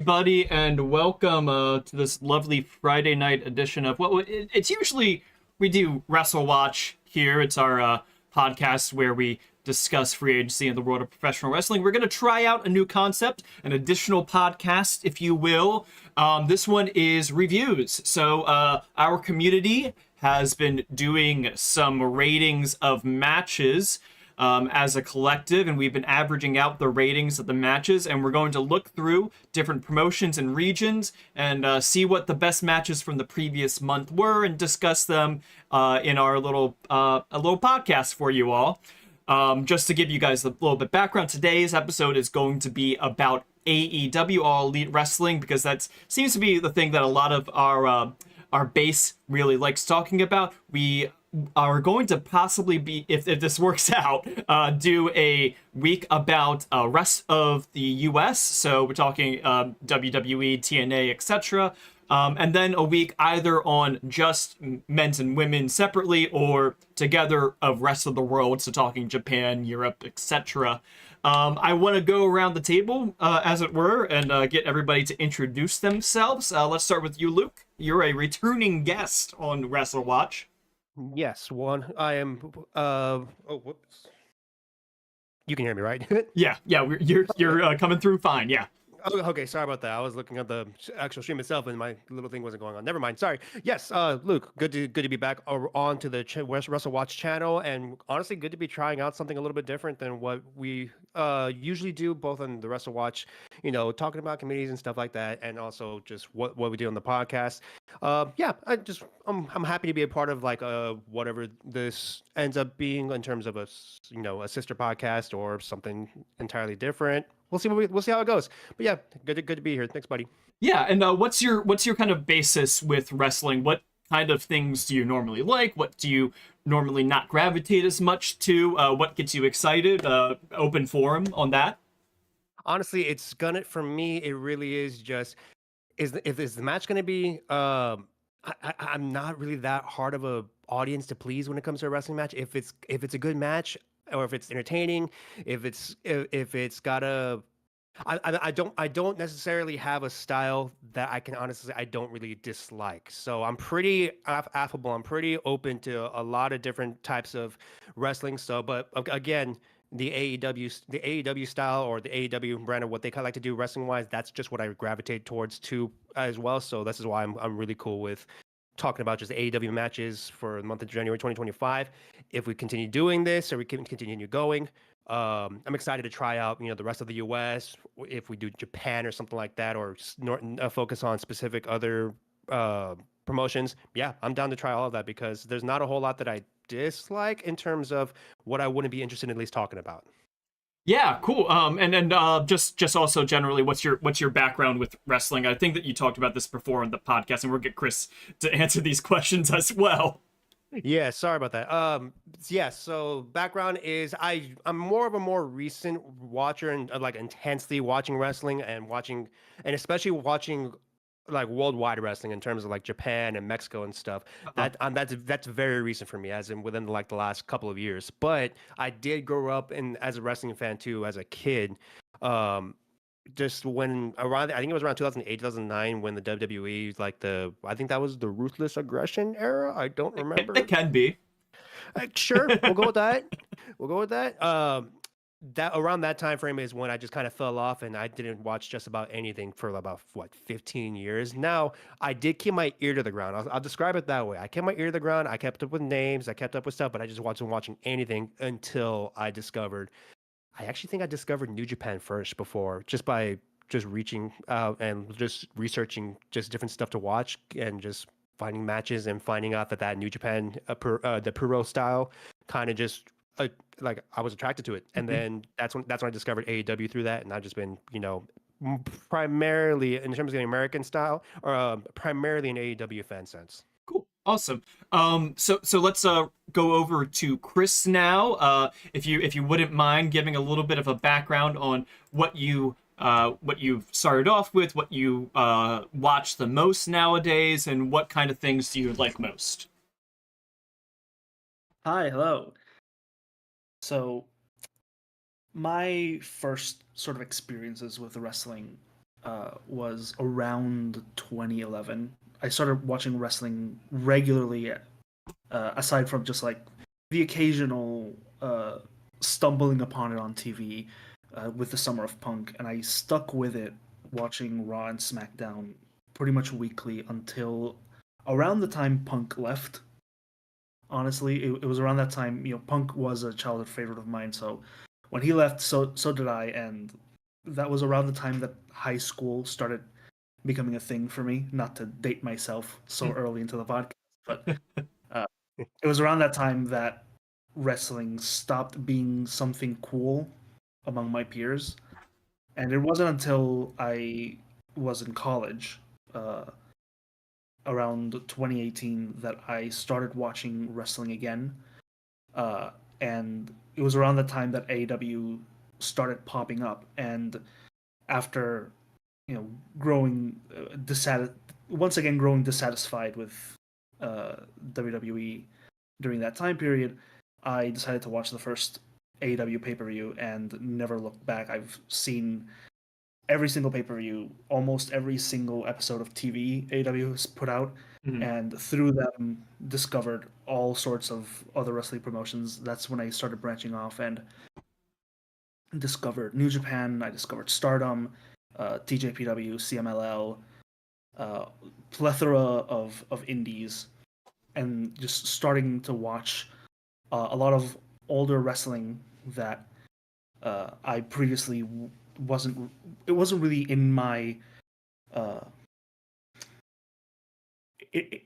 Buddy, and welcome to this lovely Friday night edition of it's usually we do WrestleWatch here. It's our podcast where we discuss free agency in the world of professional wrestling. We're going to try out a new concept, an additional podcast, if you will. This one is reviews. So our community has been doing some ratings of matches as a collective, and we've been averaging out the ratings of the matches, and we're going to look through different promotions and regions and see what the best matches from the previous month were and discuss them in our little podcast for you all. Just to give you guys a little bit background, today's episode is going to be about AEW, All Elite Wrestling, because that seems to be the thing that a lot of our base really likes talking about. We are going to possibly be, if this works out, do a week about rest of the US. So we're talking WWE, TNA, etc. And then a week either on just men's and women separately or together of rest of the world. So talking Japan, Europe, etc. I want to go around the table, as it were, and get everybody to introduce themselves. Let's start with you, Luke. You're a returning guest on WrestleWatch. Yes, one. I am. Whoops. You can hear me, right? Yeah, you're coming through fine. Yeah. Oh, okay, sorry about that. I was looking at the actual stream itself, and my little thing wasn't going on. Never mind. Sorry. Yes, Luke. Good to be back on to the WrestleWatch channel, and honestly, good to be trying out something a little bit different than what we usually do, both on the WrestleWatch, talking about communities and stuff like that, and also just what we do on the podcast. Yeah, I'm happy to be a part of like whatever this ends up being in terms of a sister podcast or something entirely different. We'll see how it goes. But yeah, good to be here. Thanks, buddy. Yeah, and what's your kind of basis with wrestling? What kind of things do you normally like? What do you normally not gravitate as much to? What gets you excited? Open forum on that. Honestly, it's gonna for me. It really is just is the match gonna be? I'm not really that hard of a audience to please when it comes to a wrestling match. If it's a good match or if it's entertaining, if it's got a I don't necessarily have a style that I can honestly say I don't really dislike. So I'm pretty affable. I'm pretty open to a lot of different types of wrestling. So, but again, the AEW style or the AEW brand of what they kind of like to do wrestling wise, that's just what I gravitate towards too as well. So this is why I'm really cool with talking about just AEW matches for the month of January 2025. If we continue doing this or we can continue going, I'm excited to try out, the rest of the U.S. If we do Japan or something like that, or focus on specific other promotions. Yeah, I'm down to try all of that because there's not a whole lot that I dislike in terms of what I wouldn't be interested in at least talking about. Yeah, cool. And just also generally, what's your background with wrestling? I think that you talked about this before on the podcast, and we'll get Chris to answer these questions as well. Yeah, sorry about that. Yeah, so background is I'm more of a more recent watcher and like intensely watching wrestling and especially watching like worldwide wrestling in terms of like Japan and Mexico and stuff. Uh-huh. That's very recent for me, as in within like the last couple of years. But I did grow up in as a wrestling fan too as a kid. Um, just when around I think it was around 2008 2009 when the WWE I think that was the ruthless aggression era. I don't It remember. can be. Sure, we'll go with that. We'll go with that. That around that time frame is when I just kind of fell off and I didn't watch just about anything for about what 15 years. Now I did keep my ear to the ground. I'll describe it that way. I kept my ear to the ground. I kept up with names. I kept up with stuff, but I just wasn't watching anything until I actually think I discovered New Japan first before just by just reaching out and just researching just different stuff to watch and just finding matches and finding out that New Japan the Puro style kind of just like I was attracted to it, and Mhm. then that's when I discovered AEW through that, and I've just been primarily in terms of the American style or primarily an AEW fan since. Cool. Awesome. So let's go over to Chris now. If you wouldn't mind giving a little bit of a background on what you've started off with, what you watch the most nowadays, and what kind of things do you like most? Hi, hello. So, my first sort of experiences with wrestling was around 2011. I started watching wrestling regularly, aside from just like the occasional stumbling upon it on TV with the Summer of Punk, and I stuck with it watching Raw and SmackDown pretty much weekly until around the time Punk left. Honestly, it was around that time. Punk was a childhood favorite of mine, so when he left, so did I, and that was around the time that high school started becoming a thing for me. Not to date myself so early into the podcast, but uh, it was around that time that wrestling stopped being something cool among my peers, and it wasn't until I was in college, uh, around 2018, that I started watching wrestling again. Uh, and it was around the time that AEW started popping up, and after growing once again growing dissatisfied with uh, WWE during that time period, I decided to watch the first AEW pay per view and never looked back. I've seen every single pay per view, almost every single episode of TV AEW has put out, Mhm. and through them discovered all sorts of other wrestling promotions. That's when I started branching off and discovered New Japan. I discovered Stardom, TJPW, CMLL, uh, plethora of indies, and just starting to watch a lot of older wrestling that I previously wasn't. It wasn't really in my. Uh, it,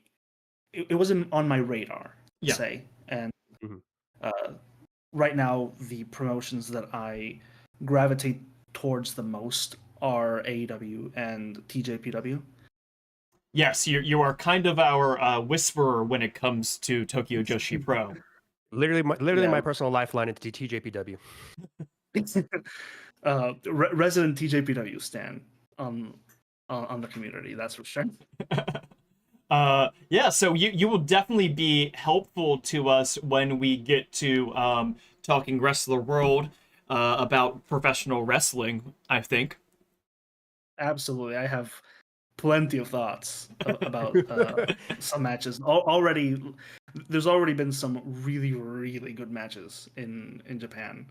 it wasn't on my radar, Yeah. say, and Mhm. uh, right now the promotions that I gravitate towards the most are AEW and TJPW. Yes, you are kind of our whisperer when it comes to Tokyo Joshi Pro. Literally Yeah, my personal lifeline into TJPW. resident TJPW stan on on the community. That's for sure. Yeah, so you will definitely be helpful to us when we get to talking Wrestler World about professional wrestling, I think. Absolutely, I have plenty of thoughts about some matches. Already, there's already been some really good matches in Japan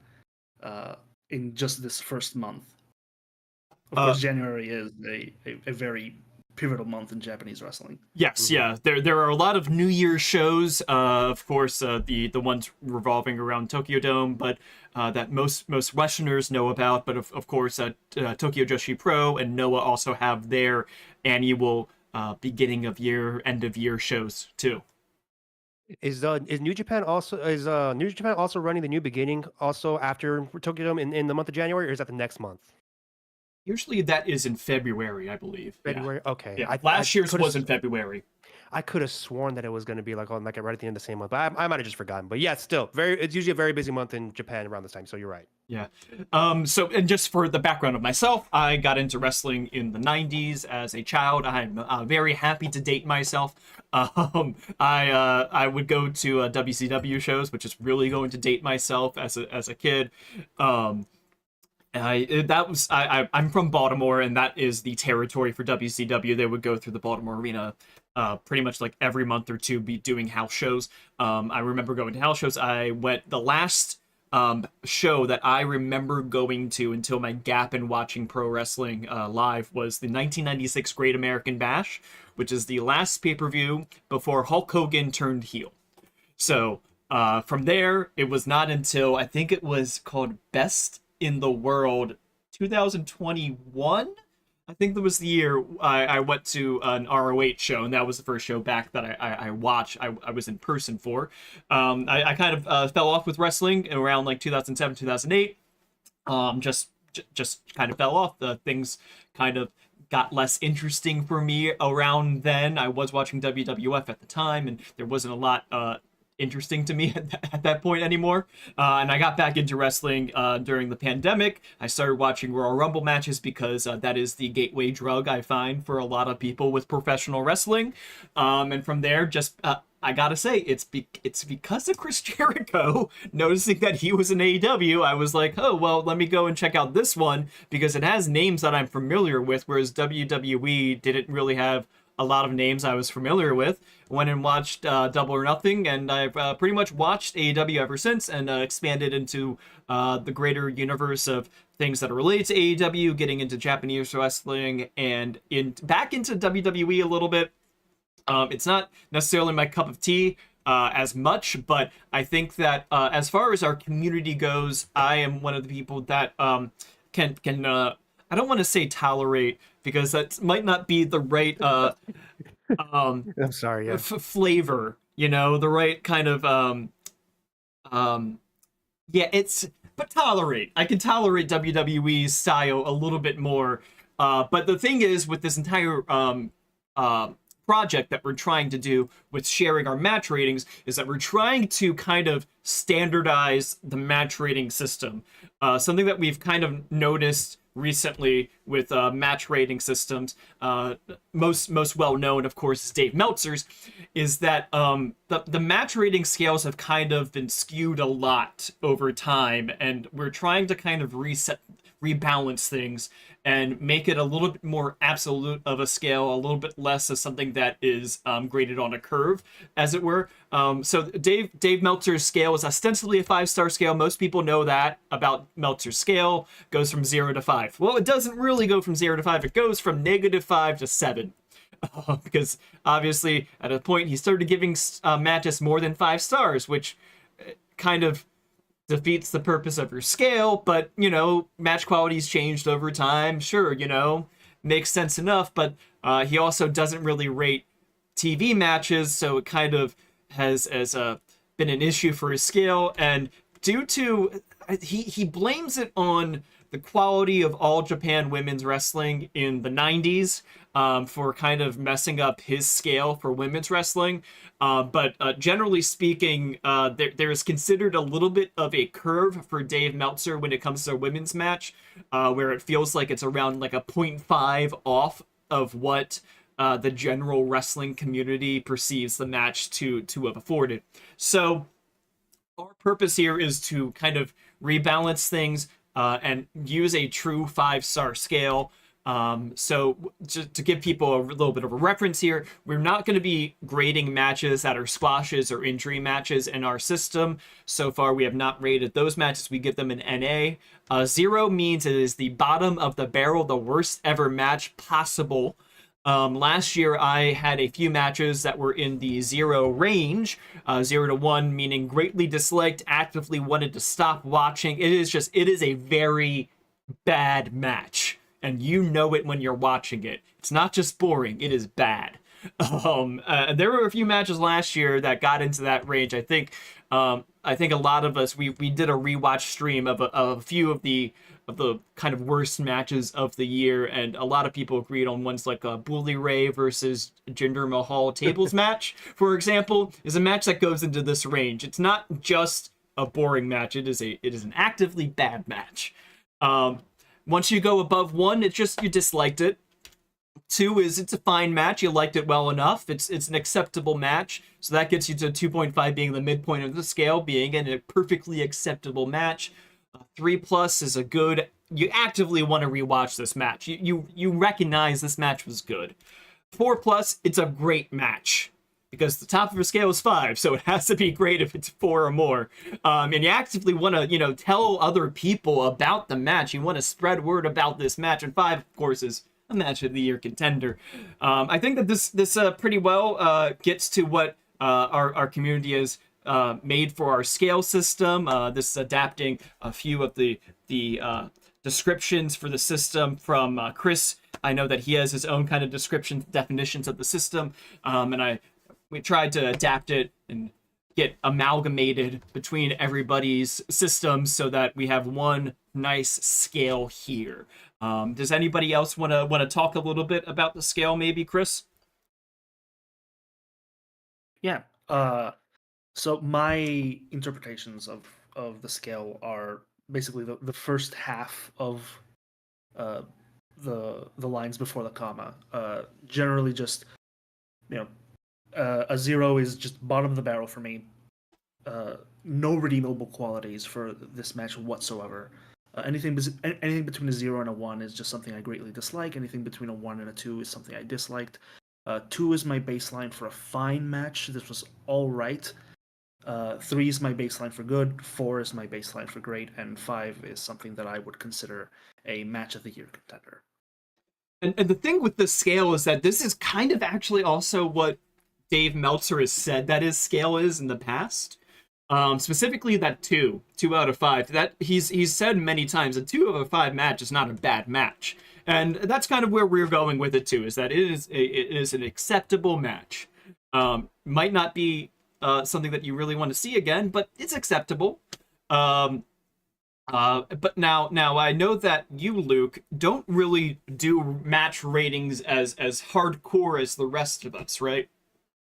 uh, in just this first month. Of uh, course, January is a very pivotal month in Japanese wrestling. yes, Mhm. yeah. There are a lot of New Year's shows, of course, the ones revolving around Tokyo Dome, but that most Westerners know about. But of course, Tokyo Joshi Pro and Noah also have their annual beginning of year, end of year shows too. Is New Japan also running the new beginning also after Tokyo Dome in the month of January, or is that the next month? Usually that is in February, I believe. Yeah. February. Okay, Yeah. I Last year's could have was in February. I could have sworn that it was going to be like on like right at the end of the same month, but I might have just forgotten. But yeah, still very. It's usually a very busy month in Japan around this time. So you're right. Yeah. So, and just for the background of myself, I got into wrestling in the 90s as a child. I'm very happy to date myself. I would go to WCW shows, which is really going to date myself as a kid. Um, I'm from Baltimore, and that is the territory for WCW. They would go through the Baltimore arena pretty much like every month or two, be doing house shows. I remember going to house shows. I went the last show that I remember going to until my gap in watching pro wrestling live was the 1996 Great American Bash, which is the last pay-per-view before Hulk Hogan turned heel. So from there, it was not until I think it was called Best in the World 2021. I think that was the year I went to an ROH show, and that was the first show back that I watched. I was in person for. I kind of fell off with wrestling around like 2007, 2008. Just kind of fell off. The things kind of got less interesting for me around then. I was watching WWF at the time, and there wasn't a lot interesting to me at that point anymore. And I got back into wrestling during the pandemic. I started watching Royal Rumble matches because that is the gateway drug I find for a lot of people with professional wrestling. And from there, just I gotta say, it's because of Chris Jericho noticing that he was in AEW. I was like, oh well, let me go and check out this one because it has names that I'm familiar with, whereas WWE didn't really have a lot of names I was familiar with. Went and watched Double or Nothing, and I've pretty much watched AEW ever since, and expanded into the greater universe of things that are related to AEW, getting into Japanese wrestling, and back into WWE a little bit. It's not necessarily my cup of tea as much, but I think that as far as our community goes, I am one of the people that can I don't want to say tolerate because that might not be the right I'm sorry. Yeah. flavor, the right kind of yeah, but tolerate. I can tolerate WWE's style a little bit more. But the thing is, with this entire project that we're trying to do with sharing our match ratings, is that we're trying to kind of standardize the match rating system. Something that we've kind of noticed recently with match rating systems, most well known, of course, is Dave Meltzer's, is that the match rating scales have kind of been skewed a lot over time, and we're trying to kind of rebalance things and make it a little bit more absolute of a scale, a little bit less of something that is graded on a curve, as it were. So Dave Meltzer's scale is ostensibly a 5-star scale. Most people know that about Meltzer's scale. Goes from 0 to 5. Well, it doesn't really go from 0 to 5. It goes from -5 to 7. Because obviously, at a point, he started giving matches more than 5 stars, which kind of defeats the purpose of your scale, but match quality's changed over time. Sure, makes sense enough, but he also doesn't really rate TV matches, so it kind of has been an issue for his scale, and due to he blames it on the quality of All Japan Women's Wrestling in the 90s for kind of messing up his scale for women's wrestling. But generally speaking, there is considered a little bit of a curve for Dave Meltzer when it comes to a women's match, where it feels like it's around like a 0.5 off of what the general wrestling community perceives the match to have afforded. So our purpose here is to kind of rebalance things and use a true 5-star scale. So just to give people a little bit of a reference here, we're not going to be grading matches that are squashes or injury matches in our system. So far, we have not rated those matches. We give them an NA. 0 means it is the bottom of the barrel, the worst ever match possible. Last year, I had a few matches that were in the 0 range, 0 to 1, meaning greatly disliked, actively wanted to stop watching. It is a very bad match, and you know it when you're watching it. It's not just boring, it is bad. There were a few matches last year that got into that range. I think a lot of us, we did a rewatch stream of a few of the kind of worst matches of the year, and a lot of people agreed on ones like Bully Ray versus Jinder Mahal tables match, for example, is a match that goes into this range. It's not just a boring match; it is an actively bad match. Once you go above 1, it's just you disliked it. 2 is it's a fine match. You liked it well enough. It's an acceptable match. So that gets you to 2.5 being the midpoint of the scale, being in a perfectly acceptable match. 3+ is a good. You actively want to rewatch this match. You recognize this match was good. 4+, it's a great match. Because the top of the scale is 5, so it has to be great if it's 4 or more. And you actively want to, tell other people about the match. You want to spread word about this match. And 5, of course, is a match of the year contender. I think that this pretty well gets to what our community has made for our scale system. This is adapting a few of the descriptions for the system from Chris. I know that he has his own kind of definitions of the system, and we tried to adapt it and get amalgamated between everybody's systems so that we have one nice scale here. Does anybody else want to talk a little bit about the scale, maybe, Chris? Yeah. So my interpretations of the scale are basically the first half of the lines before the comma. Generally just A 0 is just bottom of the barrel for me. No redeemable qualities for this match whatsoever. Anything between a 0 and a 1 is just something I greatly dislike. Anything between a 1 and a 2 is something I disliked. 2 is my baseline for a fine match. This was all right. 3 is my baseline for good. 4 is my baseline for great. And 5 is something that I would consider a match of the year contender. And the thing with the scale is that this is kind of actually also what Dave Meltzer has said that his scale is in the past. Specifically that 2 out of 5. That he's said many times a 2 out of 5 match is not a bad match. And that's kind of where we're going with it too, is that it is an acceptable match. Might not be something that you really want to see again, but it's acceptable. But now I know that you, Luke, don't really do match ratings as hardcore as the rest of us, right?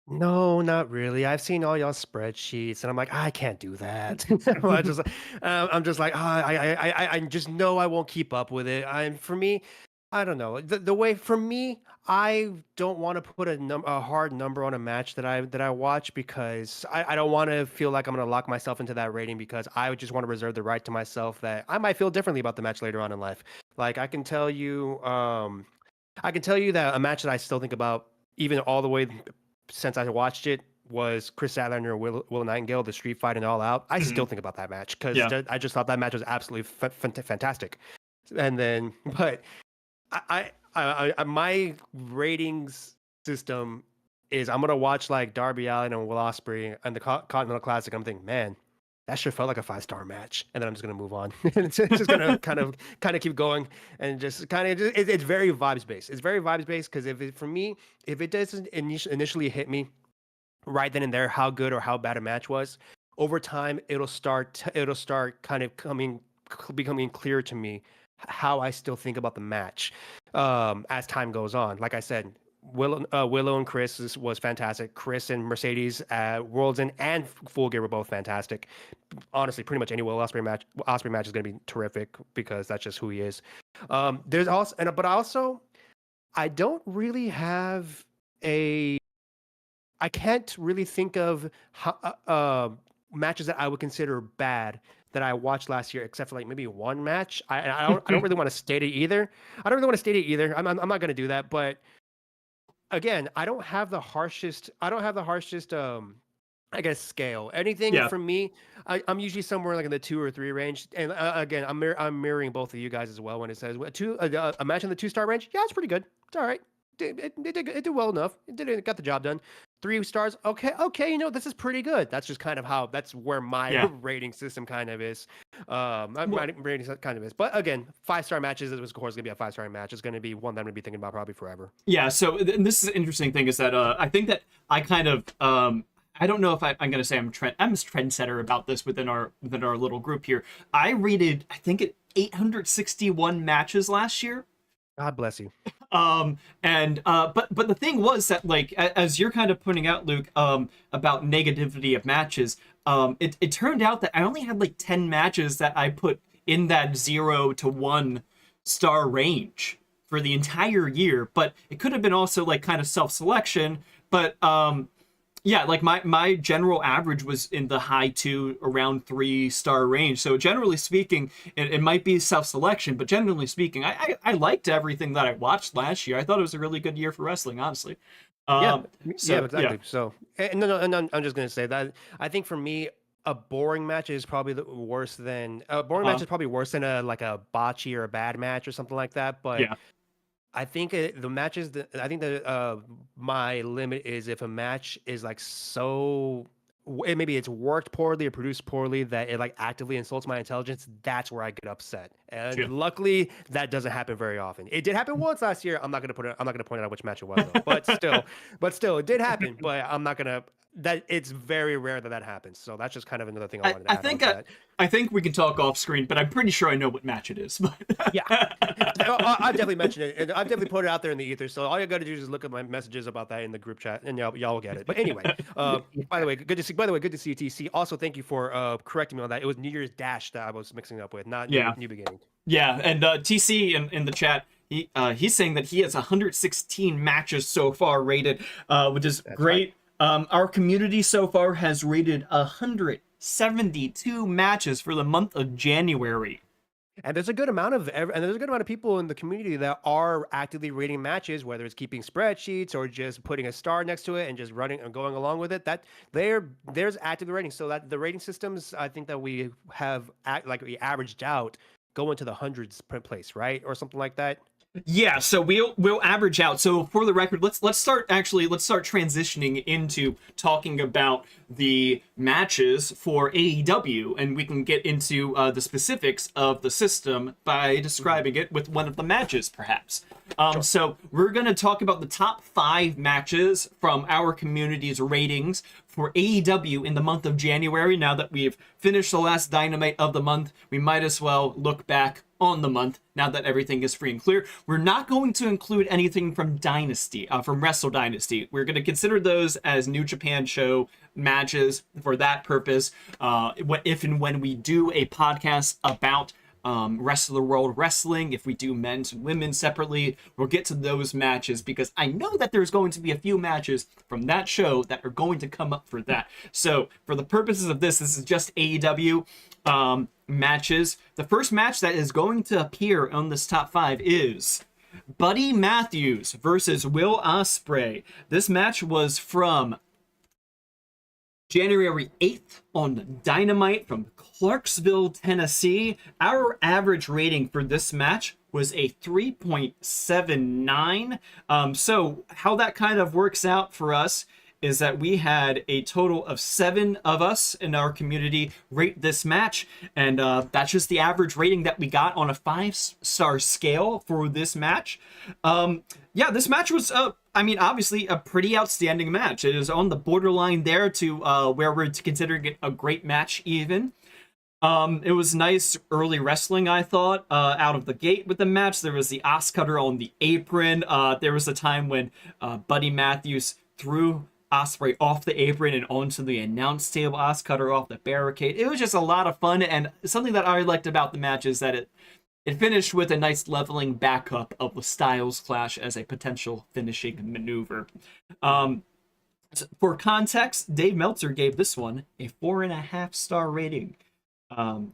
No, not really. I've seen all y'all spreadsheets, and I'm like, I can't do that. I'm just like, I just know I won't keep up with it. For me, I don't know. The way for me, I don't want to put a hard number on a match that I watch because I don't want to feel like I'm going to lock myself into that rating because I would just want to reserve the right to myself that I might feel differently about the match later on in life. Like I can tell you that a match that I still think about even all the way since I watched it was Chris Statlander and Will Nightingale, the street fight and All Out. I still think about that match because I just thought that match was absolutely fantastic. And then, but I my ratings system is I'm gonna watch like Darby Allin and Will Ospreay and the Continental Classic. I'm thinking, man, that sure felt like a 5-star match, and then I'm just gonna move on. It's just gonna kind of keep going, and just kind of it's very vibes based. It's very vibes based because if it doesn't initially hit me right then and there how good or how bad a match was, over time it'll start kind of becoming clear to me how I still think about the match as time goes on. Like I said, Willow and Chris was fantastic. Chris and Mercedes at Worlds End and Full Gear were both fantastic. Honestly, pretty much any Will Ospreay match is going to be terrific because that's just who he is. There's also, but also, I don't really have I can't really think of matches that I would consider bad that I watched last year, except for like maybe one match. I don't really want to state it either. I'm not going to do that, but again, I don't have the harshest I guess scale. Anything from me, I'm usually somewhere like in the 2 or 3 range. And again, I'm mirroring both of you guys as well when it says a match in the 2-star range. Yeah, it's pretty good. It's all right. It did well enough. It got the job done. 3 stars. Okay. This is pretty good. That's just kind of that's where my rating system kind of is. My rating kind of is. But again, 5-star matches is of course going to be a 5-star match. It's going to be one that I'm going to be thinking about probably forever. Yeah. So and this is an interesting thing is that I think that I kind of I don't know if I'm going to say I'm a trendsetter about this within our little group here. I rated I think 861 matches last year. God bless you. But the thing was that, like, as you're kind of pointing out, Luke, about negativity of matches, it turned out that I only had like 10 matches that I put in that 0 to 1 star range for the entire year, but it could have been also like kind of self-selection, but yeah, like my general average was in the high 2, around 3-star range. So generally speaking, it might be self-selection, but generally speaking, I liked everything that I watched last year. I thought it was a really good year for wrestling, honestly. Exactly. Yeah. So, and I'm just gonna say that I think for me, a boring match is probably worse than a botchy or a bad match or something like that. But I think the matches. I think that my limit is if a match is like maybe it's worked poorly or produced poorly that it like actively insults my intelligence. That's where I get upset. And luckily, that doesn't happen very often. It did happen once last year. I'm not gonna point out which match it was, though. but still, it did happen. But I'm not gonna. That it's very rare that happens. So that's just kind of another thing I wanted to add. I think we can talk off screen, but I'm pretty sure I know what match it is. Yeah, I've definitely mentioned it, and I've definitely put it out there in the ether. So all you got to do is look at my messages about that in the group chat, and y'all will get it. But anyway, by the way, good to see you, TC. Also, thank you for correcting me on that. It was New Year's Dash that I was mixing up with, not New Beginning. Yeah, and TC in the chat, he's saying that he has 116 matches so far rated, which is great. Our community so far has rated 172 matches for the month of January. And there's a good amount of and there's a good amount of people in the community that are actively rating matches, whether it's keeping spreadsheets or just putting a star next to it and just running and going along with it. That there's actively rating. So that the rating systems, I think that we have like we averaged out go into the hundreds per place, right, or something like that. Yeah, so we'll average out. So for the record, let's start transitioning into talking about the matches for AEW, and we can get into the specifics of the system by describing it with one of the matches, perhaps. So we're going to talk about the top 5 matches from our community's ratings for AEW in the month of January. Now that we've finished the last Dynamite of the month, we might as well look back on the month now that everything is free and clear. We're not going to include anything from Dynasty, from Wrestle Dynasty. We're going to consider those as New Japan show matches for that purpose. If and when we do a podcast about Rest of the World Wrestling, if we do men's and women's separately, we'll get to those matches because I know that there's going to be a few matches from that show that are going to come up for that. So for the purposes of this is just AEW matches. The first match that is going to appear on this top 5 is Buddy Matthews versus Will Ospreay. This match was from January 8th on Dynamite from Clarksville, Tennessee. Our average rating for this match was a 3.79. So how that kind of works out for us is that we had a total of 7 of us in our community rate this match, and that's just the average rating that we got on a 5-star scale for this match. Yeah, this match was, obviously a pretty outstanding match. It is on the borderline there to where we're considering it a great match even. It was nice early wrestling, I thought, out of the gate with the match. There was the Os Cutter on the apron. There was a time when Buddy Matthews threw Ospreay off the apron and onto the announce table. Os Cutter off the barricade. It was just a lot of fun, and something that I liked about the match is that it finished with a nice leveling backup of the Styles Clash as a potential finishing maneuver. For context, Dave Meltzer gave this one a 4.5-star rating.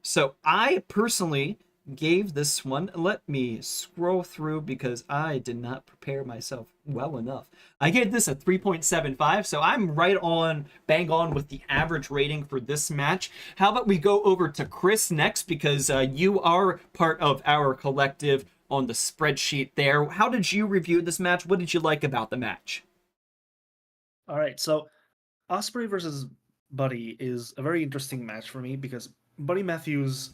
So I personally gave this one, let me scroll through because I did not prepare myself well enough. I gave this a 3.75, so I'm right on, bang on with the average rating for this match. How about we go over to Chris next, because you are part of our collective on the spreadsheet there. How did you review this match? What did you like about the match? All right, so Ospreay versus Buddy is a very interesting match for me because Buddy Matthews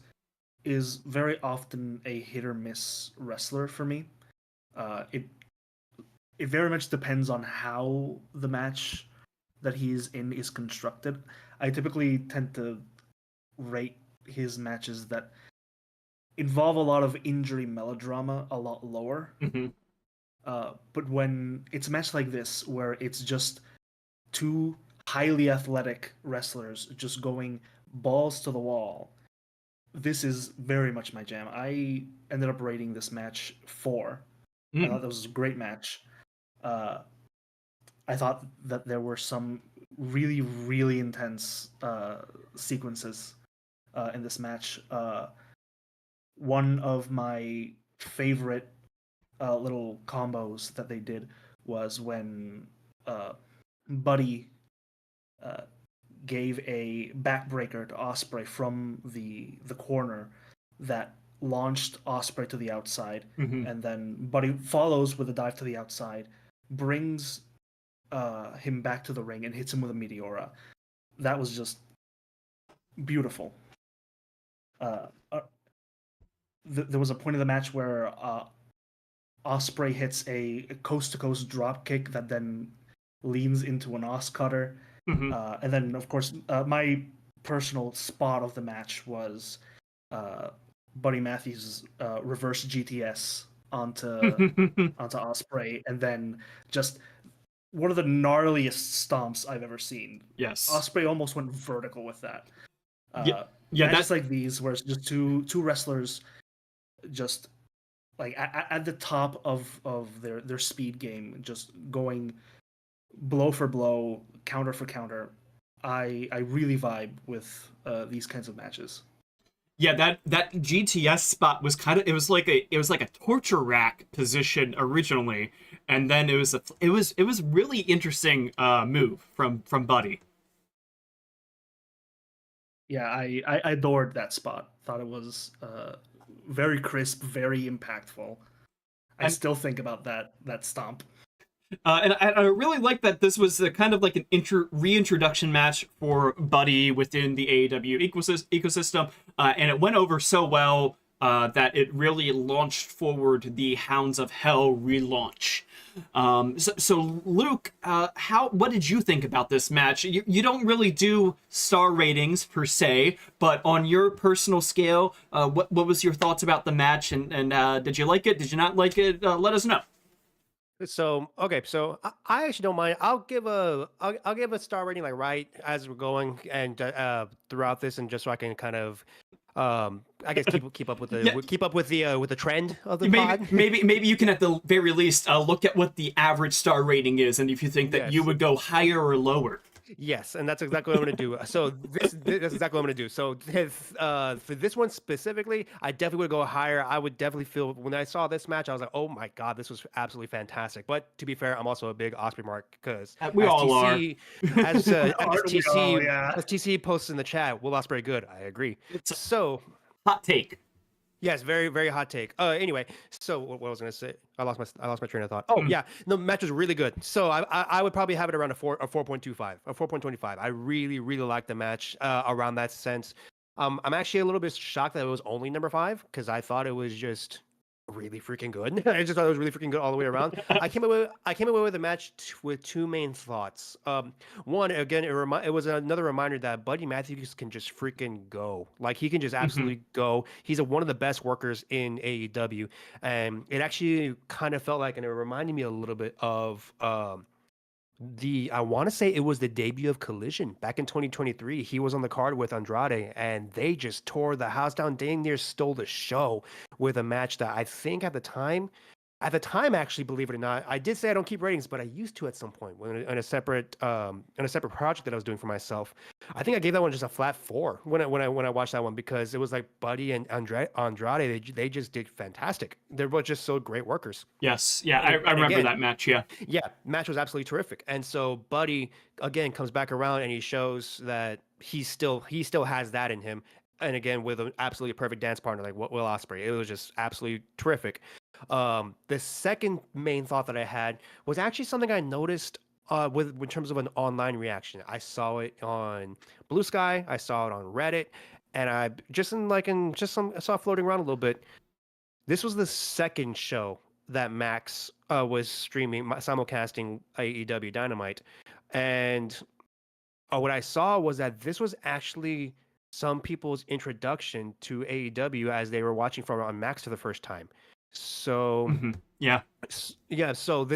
is very often a hit or miss wrestler for me. It very much depends on how the match that he's in is constructed. I typically tend to rate his matches that involve a lot of injury melodrama a lot lower. Mm-hmm. But when it's a match like this, where it's just 2 highly athletic wrestlers just going balls to the wall, this is very much my jam. I ended up rating this match 4. I thought that was a great match. I thought that there were some really, really intense sequences in this match. One of my favorite little combos that they did was when Buddy gave a backbreaker to Ospreay from the corner that launched Ospreay to the outside, and then Buddy follows with a dive to the outside, brings him back to the ring and hits him with a Meteora. That was just beautiful. There was a point of the match where Ospreay hits a coast-to-coast drop kick that then leans into an Os Cutter. And then, of course, my personal spot of the match was Buddy Matthews' reverse GTS onto Ospreay, and then just one of the gnarliest stomps I've ever seen. Yes. Ospreay almost went vertical with that. Yeah, matches like these where it's just two wrestlers just like at the top of their speed game, just going blow for blow, counter for counter. I really vibe with these kinds of matches. Yeah, that GTS spot was kind of it was like a torture rack position originally, and then it was really interesting move from Buddy. Yeah, I adored that spot. Thought it was very crisp, very impactful. I And still think about that stomp. and I really like that this was a kind of like an reintroduction match for Buddy within the AEW ecosystem, and it went over so well that it really launched forward the Hounds of Hell relaunch. So Luke, what did you think about this match? You don't really do star ratings per se, but on your personal scale, what was your thoughts about the match, and did you like it? Did you not like it? Let us know. So okay, so I actually don't mind. I'll give a star rating like right as we're going and throughout this, and just so I can kind of I guess keep up with the Yeah. keep up with the trend of the Maybe, pod. maybe you can at the very least look at what the average star rating is, and if you think that you Yes. would go higher or lower. Yes, and that's exactly what I'm going to do. So that's exactly what I'm going to do. So for this one specifically, I definitely would go higher. I would definitely feel when I saw this match, I was like, oh my god, this was absolutely fantastic. But to be fair, I'm also a big Osprey mark because We all are. Aren't we all? Yeah. as TC posts in the chat, Will Osprey good? I agree. It's a So hot take. yes, very, very hot take. Anyway, so what was I gonna say? I lost my train of thought. Oh yeah, no, match was really good. So I would probably have it around a 4.25, a 4.25. I really, really liked the match around that sense. I'm actually a little bit shocked that it was only number 5 because I thought it was just really freaking good. I just thought it was really freaking good all the way around. I came away with a match with two main thoughts. One, again, it was another reminder that Buddy Matthews can just freaking go. Like he can just absolutely go. He's one of the best workers in AEW, and it actually kind of felt like, and it reminded me a little bit of I want to say it was the debut of Collision back in 2023. He was on the card with Andrade, and they just tore the house down. Dang near stole the show with a match that I think at the time, actually, believe it or not, I did say I don't keep ratings, but I used to at some point when in a separate project that I was doing for myself. I think I gave that one just a flat 4 when I watched that one because it was like Buddy and Andrade. They just did fantastic. They were just so great workers. Yes, yeah, I And remember again, that match. Yeah, yeah, match was absolutely terrific. And so Buddy again comes back around and he shows that he still has that in him. And again, with an absolutely perfect dance partner like Will Ospreay, it was just absolutely terrific. The second main thought that I had was actually something I noticed with in terms of an online reaction. I saw it on Blue Sky, I saw it on Reddit, and I I saw it floating around a little bit. This was the second show that Max was streaming, simulcasting AEW Dynamite, and what I saw was that this was actually some people's introduction to AEW as they were watching from on Max for the first time. So yeah. yeah, so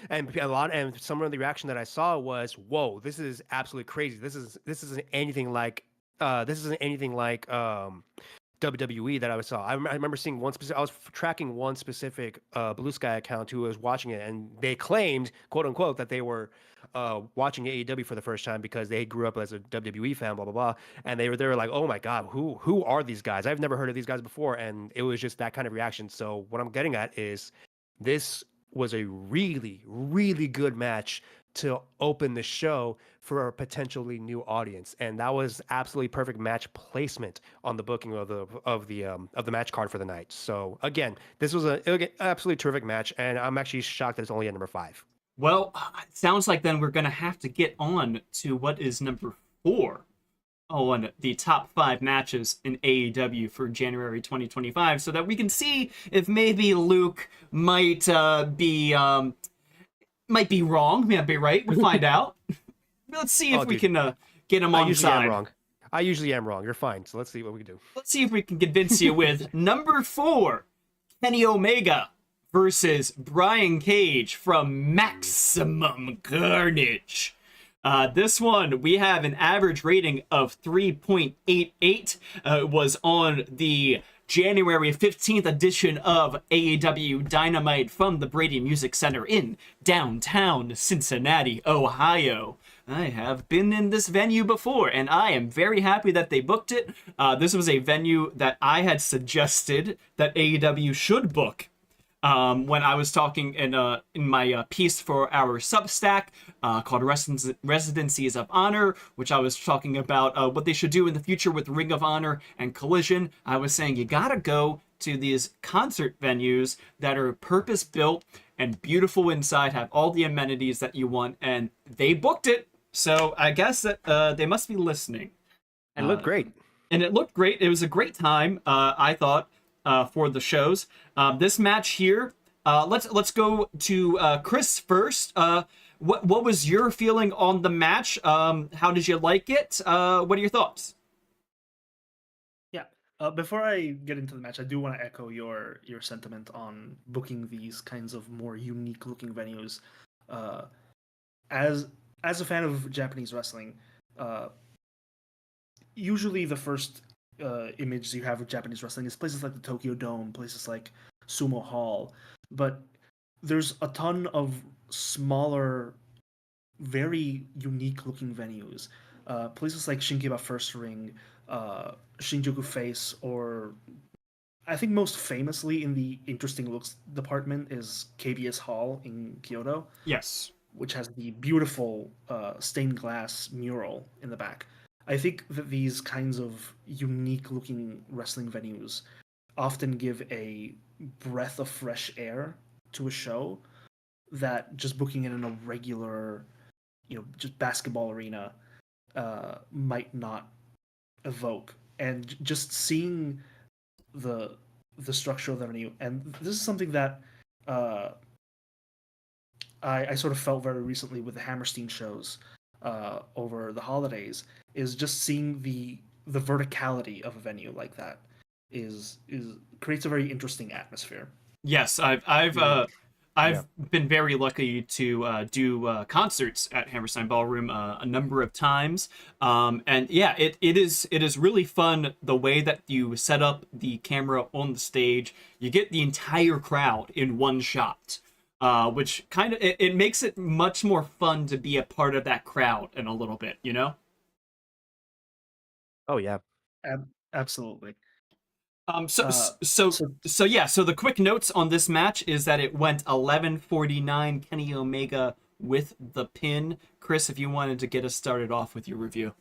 and some of the reaction that I saw was, "Whoa, this is absolutely crazy. This isn't anything like WWE that I saw." I remember seeing one specific. I was tracking one specific Blue Sky account who was watching it, and they claimed, quote unquote, that they were watching AEW for the first time because they grew up as a WWE fan, blah blah blah, and they were like, "Oh my god, who are these guys? I've never heard of these guys before," and it was just that kind of reaction. So what I'm getting at is, this was a really, really good match to open the show for a potentially new audience, and that was absolutely perfect match placement on the booking of the match card for the night. So again, this was an absolutely terrific match, and I'm actually shocked that it's only at number 5. Well, it sounds like then we're gonna have to get on to what is number 4 on the top 5 matches in AEW for January 2025, so that we can see if maybe Luke might be wrong, might be right. We'll find out. Let's see if we can get him on side. Am wrong. I usually am wrong. You're fine. So let's see what we can do. Let's see if we can convince you with number 4, Kenny Omega versus Brian Cage from Maximum Carnage. This one, we have an average rating of 3.88. Was on the January 15th edition of AEW Dynamite from the Brady Music Center in downtown Cincinnati, Ohio. I have been in this venue before, and I am very happy that they booked it. This was a venue that I had suggested that AEW should book when I was talking in my piece for our Substack called Residencies of Honor, which I was talking about what they should do in the future with Ring of Honor and Collision. I was saying you gotta go to these concert venues that are purpose-built and beautiful inside, have all the amenities that you want, and they booked it. So I guess that they must be listening. And looked great. And it looked great. It was a great time, I thought, for the shows. This match here, let's go to Chris first. What was your feeling on the match? How did you like it? What are your thoughts? Yeah. Before I get into the match, I do want to echo your sentiment on booking these kinds of more unique looking venues. As a fan of Japanese wrestling, usually the first image you have of Japanese wrestling is places like the Tokyo Dome, places like Sumo Hall, but there's a ton of smaller, very unique looking venues. Places like Shinkiba First Ring, Shinjuku Face, or I think most famously in the interesting looks department is KBS Hall in Kyoto. Yes. Which has the beautiful stained glass mural in the back. I think that these kinds of unique looking wrestling venues often give a breath of fresh air to a show that just booking it in a regular, just basketball arena might not evoke. And just seeing the structure of the venue, and this is something that I sort of felt very recently with the Hammerstein shows over the holidays, is just seeing the verticality of a venue like that is creates a very interesting atmosphere. Yes, I've been very lucky to do concerts at Hammerstein Ballroom a number of times, and yeah, it is really fun the way that you set up the camera on the stage. You get the entire crowd in one shot. Which kind of it makes it much more fun to be a part of that crowd in a little bit, you know? Oh yeah. Absolutely. So So the quick notes on this match is that it went 11:49 Kenny Omega with the pin. Chris, if you wanted to get us started off with your review.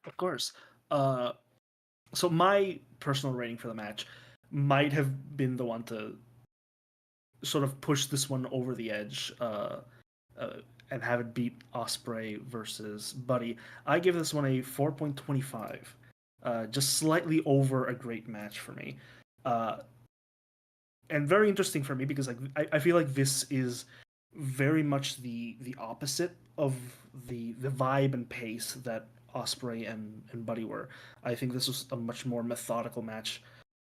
Of course. So my personal rating for the match might have been the one to sort of push this one over the edge and have it beat Ospreay versus Buddy. I give this one a 4.25, just slightly over a great match for me. And very interesting for me because I feel like this is very much the opposite of the vibe and pace that Ospreay and Buddy were. I think this was a much more methodical match,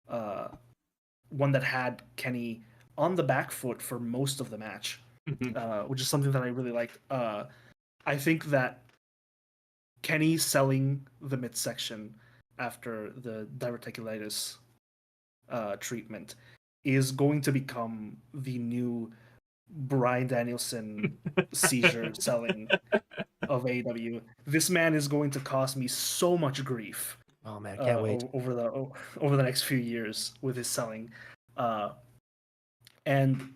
one that had Kenny on the back foot for most of the match, which is something that I really liked. I think that Kenny selling the midsection after the diverticulitis treatment is going to become the new Bryan Danielson seizure selling of AEW. This man is going to cause me so much grief. Oh man, can't wait. Over the next few years with his selling. And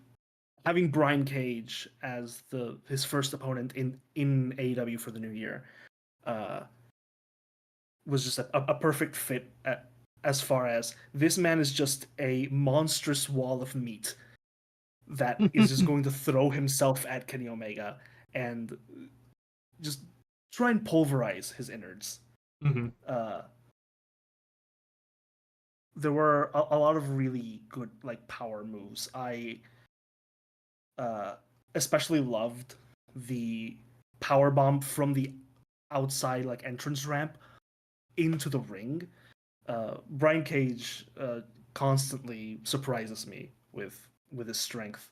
having Brian Cage as his first opponent in AEW for the new year was just a perfect fit as far as this man is just a monstrous wall of meat that is just going to throw himself at Kenny Omega and just try and pulverize his innards. There were a lot of really good power moves. I especially loved the power bomb from the outside entrance ramp into the ring. Brian Cage constantly surprises me with his strength.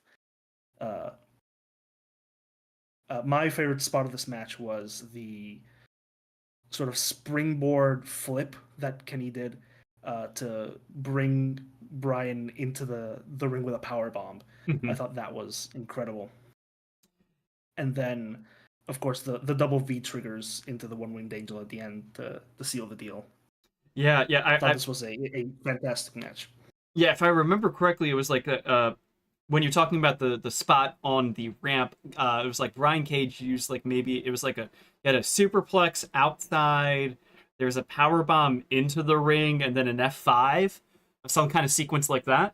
My favorite spot of this match was the sort of springboard flip that Kenny did to bring Brian into the ring with a power bomb. I Mhm. thought that was incredible. And then, of course, the double V triggers into the one winged angel at the end to seal the deal. Yeah, yeah. I thought this was a fantastic match. Yeah, if I remember correctly, it was like when you're talking about the spot on the ramp, it was like Brian Cage used like maybe it was like he had a superplex outside. There's a power bomb into the ring, and then an F5, some kind of sequence like that.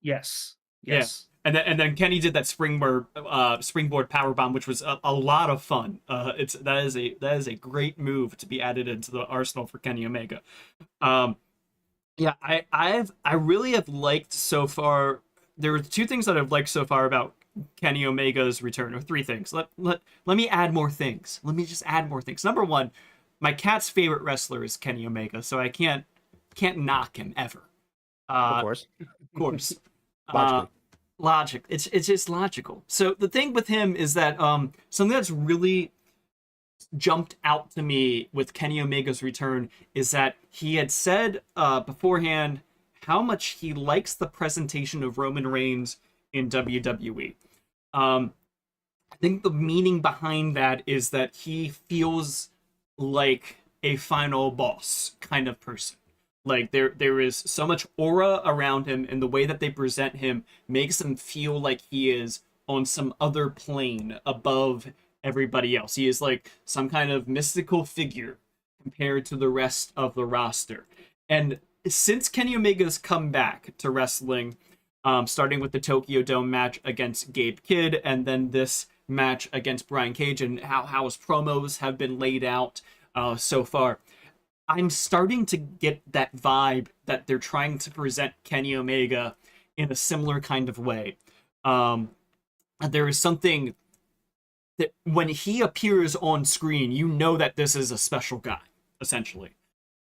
Yes, Yeah, yes. and then Kenny did that springboard power bomb, which was a lot of fun. That is a great move to be added into the arsenal for Kenny Omega. Um, Yeah, I really have liked so far. There were two things that I've liked so far about Kenny Omega's return, or three things. Let me add more things. Let me just add more things. Number one, my cat's favorite wrestler is Kenny Omega, so I can't knock him ever. Of Of course, course, uh, logically. logic. It's just logical. So the thing with him is that something that's really jumped out to me with Kenny Omega's return is that he had said beforehand how much he likes the presentation of Roman Reigns in WWE. Um, I think the meaning behind that is that he feels like a final boss kind of person. Like there is so much aura around him, and the way that they present him makes him feel like he is on some other plane above everybody else. He is like some kind of mystical figure compared to the rest of the roster. And since Kenny Omega's come back to wrestling, starting with the Tokyo Dome match against Gabe Kidd, and then this match against Brian Cage, and how his promos have been laid out so far, I'm starting to get that vibe that they're trying to present Kenny Omega in a similar kind of way. Um, there is something that when he appears on screen, you know that this is a special guy, essentially.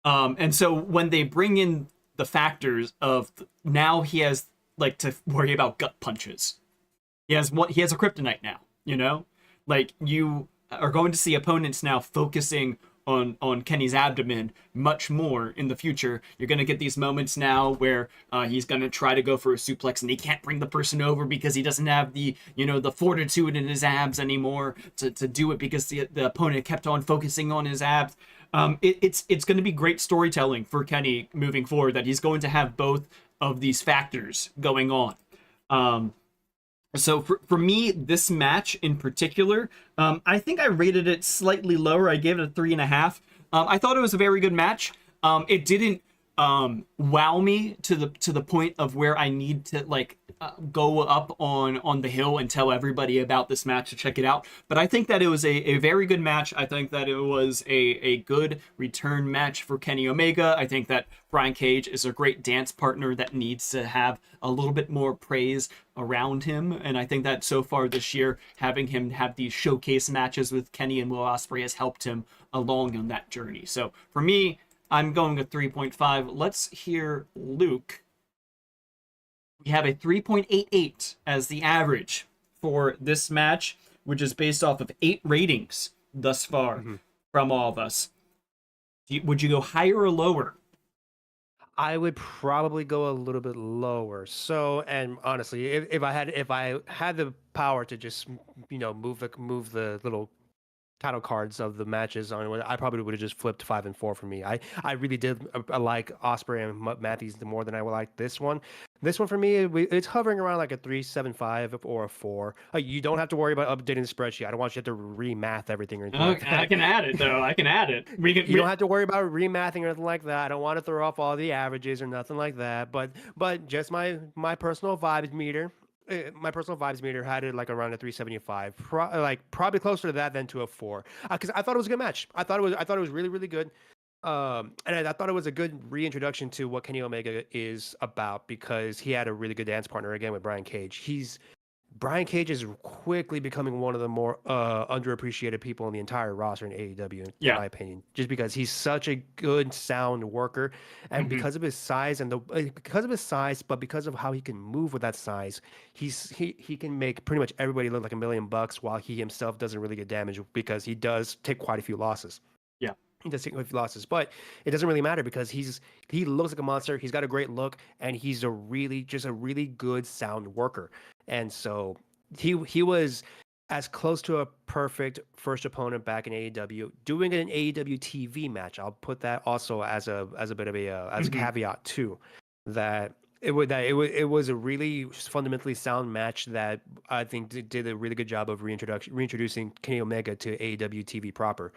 And so when they bring in the factors of now he has like to worry about gut punches. He has a kryptonite now, you know? Like you are going to see opponents now focusing on Kenny's abdomen much more in the future. You're going to get these moments now where he's going to try to go for a suplex and he can't bring the person over because he doesn't have the fortitude in his abs anymore to do it because the opponent kept on focusing on his abs. It's going to be great storytelling for Kenny moving forward that he's going to have both of these factors going on. So for me, this match in particular, I think I rated it slightly lower. I gave it a 3.5. I thought it was a very good match. It didn't wow me to the point of where I need to go up on the hill and tell everybody about this match to check it out. But I think that it was a very good match. I think that it was a good return match for Kenny Omega. I think that Brian Cage is a great dance partner that needs to have a little bit more praise around him. And I think that so far this year, having him have these showcase matches with Kenny and Will Ospreay has helped him along on that journey. So for me, I'm going to 3.5. Let's hear Luke. We have a 3.88 as the average for this match, which is based off of 8 ratings thus far Mhm. from all of us. Would you go higher or lower? I would probably go a little bit lower. So, and honestly, if I had the power to just move the little title cards of the matches on, I probably would have just flipped 5 and 4 for me. I really did like Osprey and Matthews more than I would like this one. This one for me, it's hovering around like a 3.75 or a 4. You don't have to worry about updating the spreadsheet. I don't want you to have to remath everything or anything like Okay, I that. can add it though. I can add it. We can. You don't have to worry about remathing or anything like that. I don't want to throw off all the averages or nothing like that. But just my personal vibes meter. My personal vibes meter had it like around a 3.75, probably closer to that than to a 4. Because I thought it was a good match. I thought it was really really good. And I thought it was a good reintroduction to what Kenny Omega is about because he had a really good dance partner again with Brian Cage. Brian Cage is quickly becoming one of the more underappreciated people in the entire roster in AEW, in Yeah. my opinion, just because he's such a good sound worker, and Mhm. because of his size but because of how he can move with that size, he can make pretty much everybody look like $1 million, while he himself doesn't really get damaged because he does take quite a few losses. Yeah. with losses, but it doesn't really matter because he looks like a monster. He's got a great look, and he's a really good sound worker. And so he was as close to a perfect first opponent back in AEW, doing an AEW TV match. I'll put that also as a bit of a as a caveat too, that it was a really fundamentally sound match that I think did a really good job of reintroducing Kenny Omega to AEW TV proper.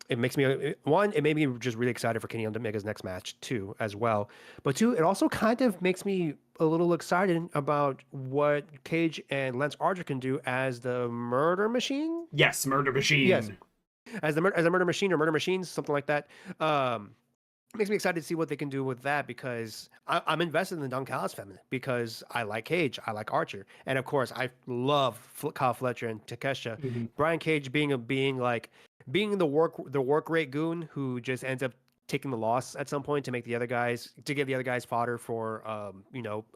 It makes me it made me just really excited for Kenny Omega's next match too, as well. But two, it also kind of makes me a little excited about what Cage and Lance Archer can do as the Murder Machine. Yes, Murder Machine. Yes, as the Murder Machine or Murder Machines, something like that. Makes me excited to see what they can do with that like I'm invested in the Don Callis family because I like Cage, I like Archer, and of course I love Kyle Fletcher and Takeshita. Brian Cage being the work rate goon who just ends up taking the loss at some point to give the other guys fodder for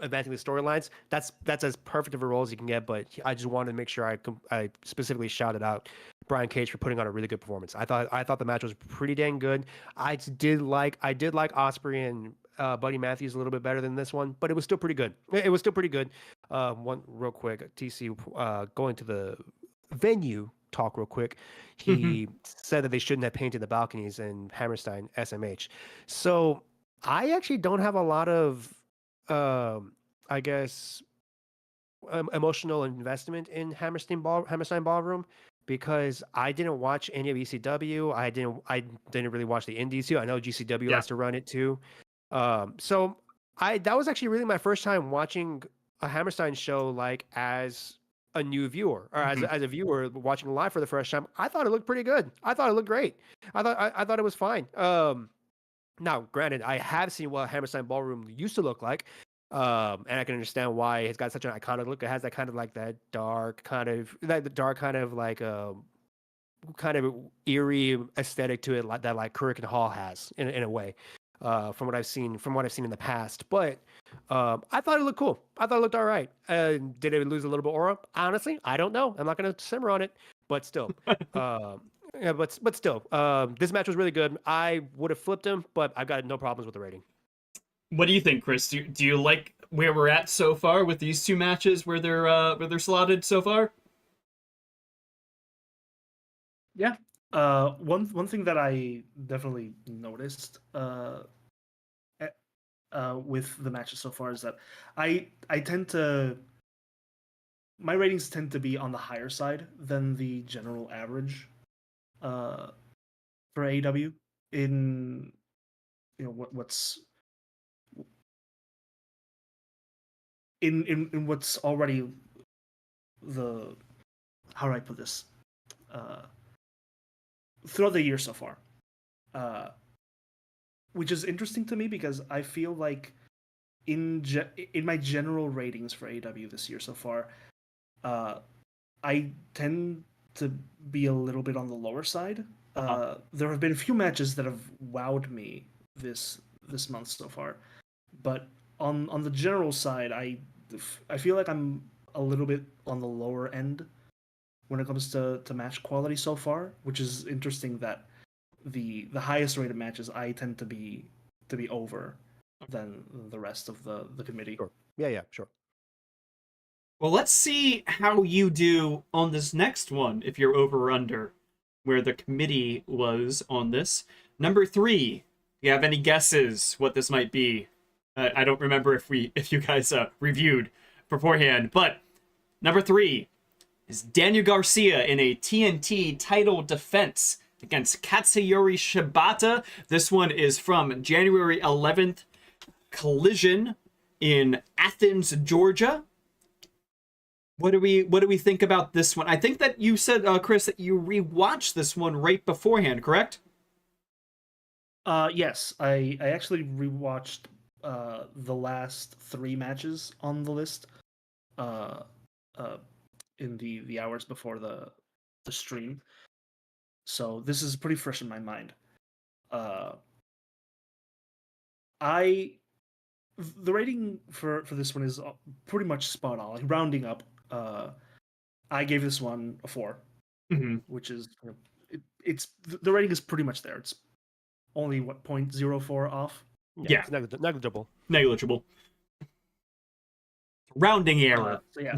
advancing the storylines. That's as perfect of a role as you can get. But I just wanted to make sure I specifically shouted out Brian Cage for putting on a really good performance. I thought the match was pretty dang good. I did like Ospreay and Buddy Matthews a little bit better than this one, but it was still pretty good. It was still pretty good. One real quick, TC going to the venue talk real quick. He said that they shouldn't have painted the balconies in Hammerstein SMH. So I actually don't have a lot of, I guess, emotional investment in Hammerstein Ballroom because I didn't watch any of ECW. I didn't really watch the Indies too. I know GCW likes to run it too. So that was actually really my first time watching a Hammerstein show like as a new viewer or as a viewer watching live for the first time. I thought it looked pretty good. I thought it looked great. I thought it was fine. Now, granted, I have seen what Hammerstein Ballroom used to look like, and I can understand why it's got such an iconic look. It has that kind of like that dark kind of like kind of eerie aesthetic to it, like that like Kurikan Hall has in a way. From what I've seen in the past, but I thought it looked cool. I thought it looked all right. Did it lose a little bit aura? Honestly, I don't know. I'm not going to simmer on it, but still, but still, this match was really good. I would have flipped him, but I've got no problems with the rating. What do you think, Chris? Do you like where we're at so far with these two matches where they're slotted so far? Yeah. One thing that I definitely noticed with the matches so far is that I tend to my ratings tend to be on the higher side than the general average for AEW in what's in what's already the how do I put this throughout the year so far, which is interesting to me because I feel like in my general ratings for AEW this year so far, I tend to be a little bit on the lower side. There have been a few matches that have wowed me this month so far, but on the general side, I feel like I'm a little bit on the lower end when it comes to match quality so far, which is interesting that the highest rated matches I tend to be over than the rest of the committee. Sure. Yeah, sure. Well, let's see how you do on this next one, if you're over or under where the committee was on this. Number 3, do you have any guesses what this might be? I don't remember if you guys reviewed beforehand, but number 3 is Daniel Garcia in a TNT title defense against Katsuyori Shibata. This one is from January 11th, Collision in Athens, Georgia. What do we think about this one? I think that you said, Chris, that you rewatched this one right beforehand, correct? Yes, I actually rewatched the last 3 matches on the list in the hours before the stream. So this is pretty fresh in my mind. The rating for this one is pretty much spot on. Like rounding up, I gave this one a 4, which is it's the rating is pretty much there. It's only what 0.04 off. Yeah. It's negligible. Negligible. Rounding error. So yeah,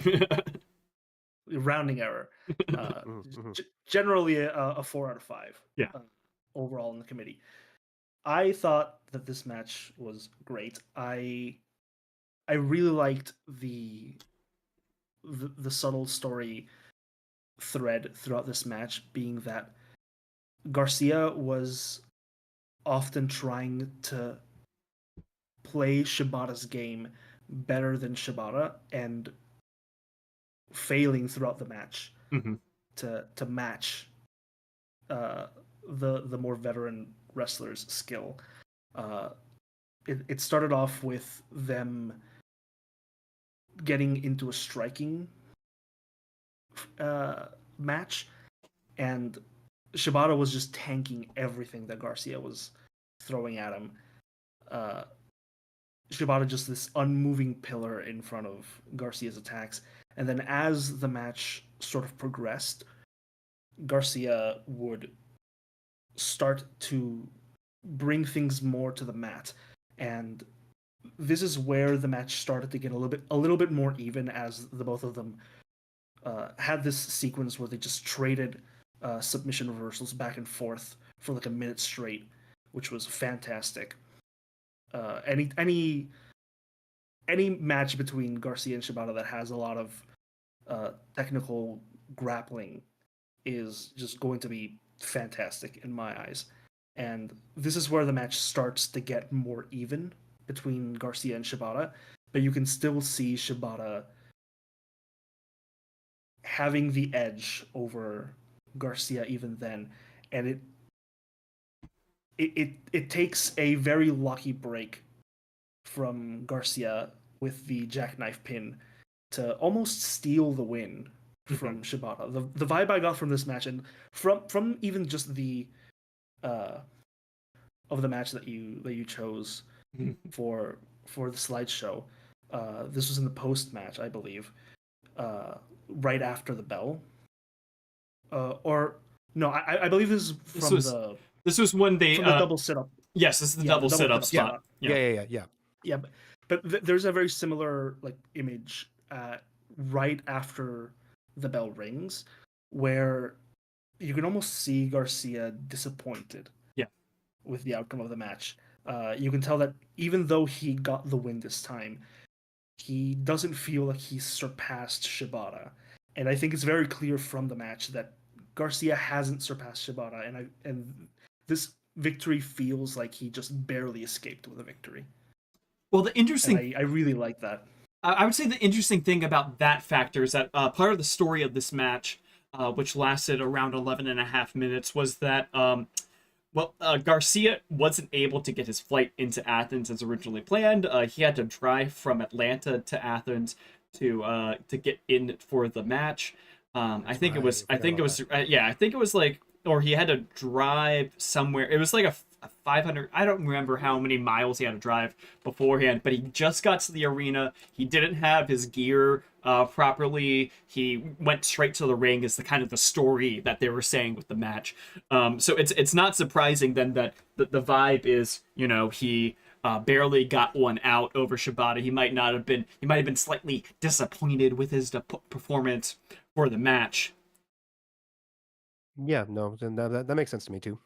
rounding error. Mhm. Generally a 4 out of 5. Yeah. Overall in the committee, I thought that this match was great. I really liked the subtle story thread throughout this match, being that Garcia was often trying to play Shibata's game better than Shibata and failing throughout the match Mm-hmm. to match the more veteran wrestler's skill. It started off with them getting into a striking match, and Shibata was just tanking everything that Garcia was throwing at him. Shibata just this unmoving pillar in front of Garcia's attacks. And then as the match sort of progressed, Garcia would start to bring things more to the mat. And this is where the match started to get a little bit more even, as the both of them had this sequence where they just traded submission reversals back and forth for like a minute straight, which was fantastic. Any match between Garcia and Shibata that has a lot of technical grappling is just going to be fantastic in my eyes. And this is where the match starts to get more even between Garcia and Shibata, but you can still see Shibata having the edge over Garcia even then. And it takes a very lucky break from Garcia with the jackknife pin to almost steal the win from Shibata. The vibe I got from this match, and from even just the of the match that you chose for the slideshow, this was in the post match, I believe, right after the bell, or no, I believe this is from this was when they from the double sit up. Yes, this is the double sit up spot. Yeah. Yeah, but there's a very similar like image right after the bell rings, where you can almost see Garcia disappointed. Yeah. With the outcome of the match, you can tell that even though he got the win this time, he doesn't feel like he's surpassed Shibata, and I think it's very clear from the match that Garcia hasn't surpassed Shibata, and this victory feels like he just barely escaped with a victory. Well, the interesting... I really like that. I would say the interesting thing about that factor is that part of the story of this match, which lasted around 11 and a half minutes, was that Garcia wasn't able to get his flight into Athens as originally planned. He had to drive from Atlanta to Athens to get in for the match. I think it was like, or he had to drive somewhere. It was like a 500, I don't remember how many miles he had to drive beforehand, but he just got to the arena. He didn't have his gear properly. He went straight to the ring, is the kind of the story that they were saying with the match. So it's not surprising then that the vibe is, he barely got one out over Shibata. He might have been slightly disappointed with his performance for the match. Yeah, no, that makes sense to me too.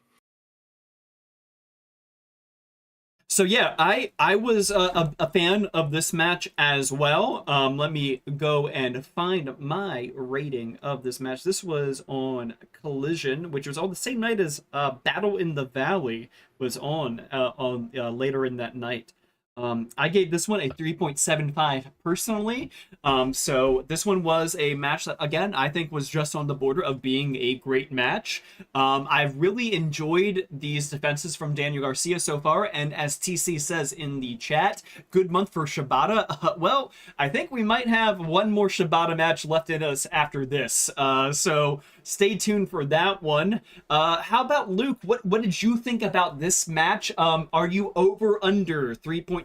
So yeah, I was a fan of this match as well. Let me go and find my rating of this match. This was on Collision, which was on the same night as Battle in the Valley was on later in that night. I gave this one a 3.75 personally. So this one was a match that, again, I think was just on the border of being a great match. I've really enjoyed these defenses from Daniel Garcia so far, and as TC says in the chat, good month for Shibata. Well, I think we might have one more Shibata match left in us after this. So stay tuned for that one. How about Luke? What did you think about this match? Are you over under 3.96?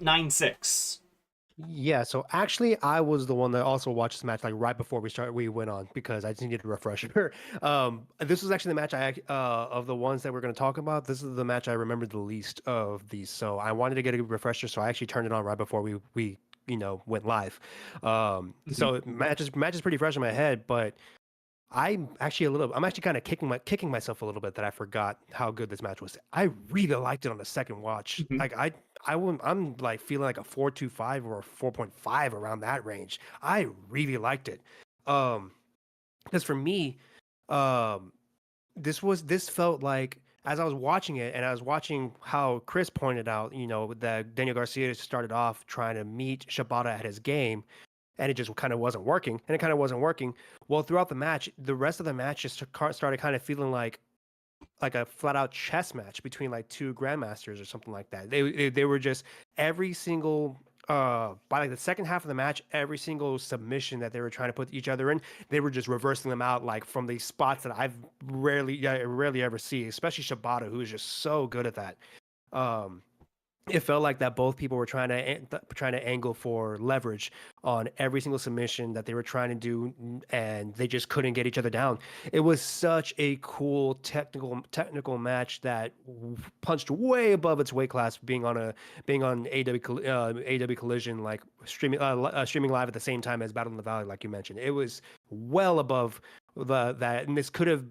Yeah, so actually, I was the one that also watched this match like right before we went on because I just needed a refresher. This was actually the match of the ones that we're going to talk about. This is the match I remembered the least of these, so I wanted to get a refresher, so I actually turned it on right before we went live. Mhm. So match is pretty fresh in my head, but I'm actually kind of kicking myself a little bit that I forgot how good this match was. I really liked it on the second watch. Mhm. I'm like feeling like a 4.25 or a 4.5 around that range. I really liked it. Um, because for me, um, this felt like as I was watching it and I was watching how Chris pointed out, that Daniel Garcia started off trying to meet Shibata at his game and it just kind of wasn't working. And it kind of wasn't working. Well, throughout the match, the rest of the match just started kind of feeling like a flat out chess match between like two grandmasters or something like that. They were just every single by like the second half of the match, every single submission that they were trying to put each other in, they were just reversing them out like from these spots that rarely ever see, especially Shibata, who is just so good at that. Um, it felt like that both people were trying to angle for leverage on every single submission that they were trying to do, and they just couldn't get each other down. It was such a cool technical match that punched way above its weight class, being on AW Collision, like streaming live at the same time as Battle in the Valley, like you mentioned. It was well above that, and this could have,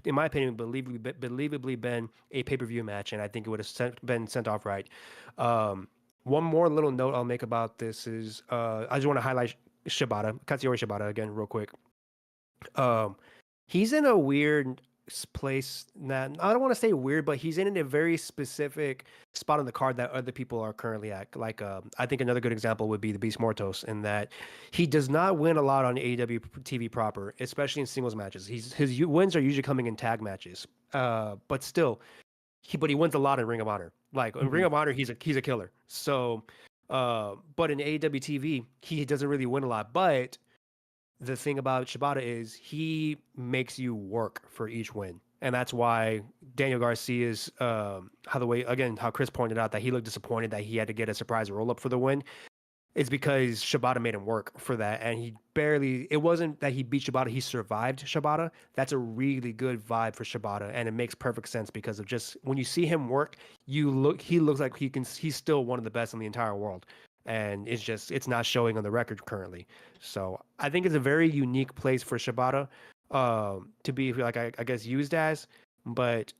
in my opinion, believably been a pay-per-view match, and I think it would have been sent off right. Um, One more little note I'll make about this is I just want to highlight Katsuyori Shibata again, real quick. Um, he's in a weird place that I don't want to say weird, but he's in a very specific spot on the card that other people are currently at. Like, I think another good example would be the Beast Mortos, in that he does not win a lot on AEW TV proper, especially in singles matches. His wins are usually coming in tag matches. But still, he wins a lot in Ring of Honor. Like in Ring Mhm. of Honor, he's a killer. So, but in AEW TV, he doesn't really win a lot. But the thing about Shibata is he makes you work for each win. And that's why Daniel Garcia's how Chris pointed out that he looked disappointed that he had to get a surprise roll up for the win. It's because Shibata made him work for that, and it wasn't that he beat Shibata, he survived Shibata. That's a really good vibe for Shibata, and it makes perfect sense because of just when you see him work, he looks like he's still one of the best in the entire world. And it's not showing on the record currently. So I think it's a very unique place for Shibata to be like, I guess, used as, but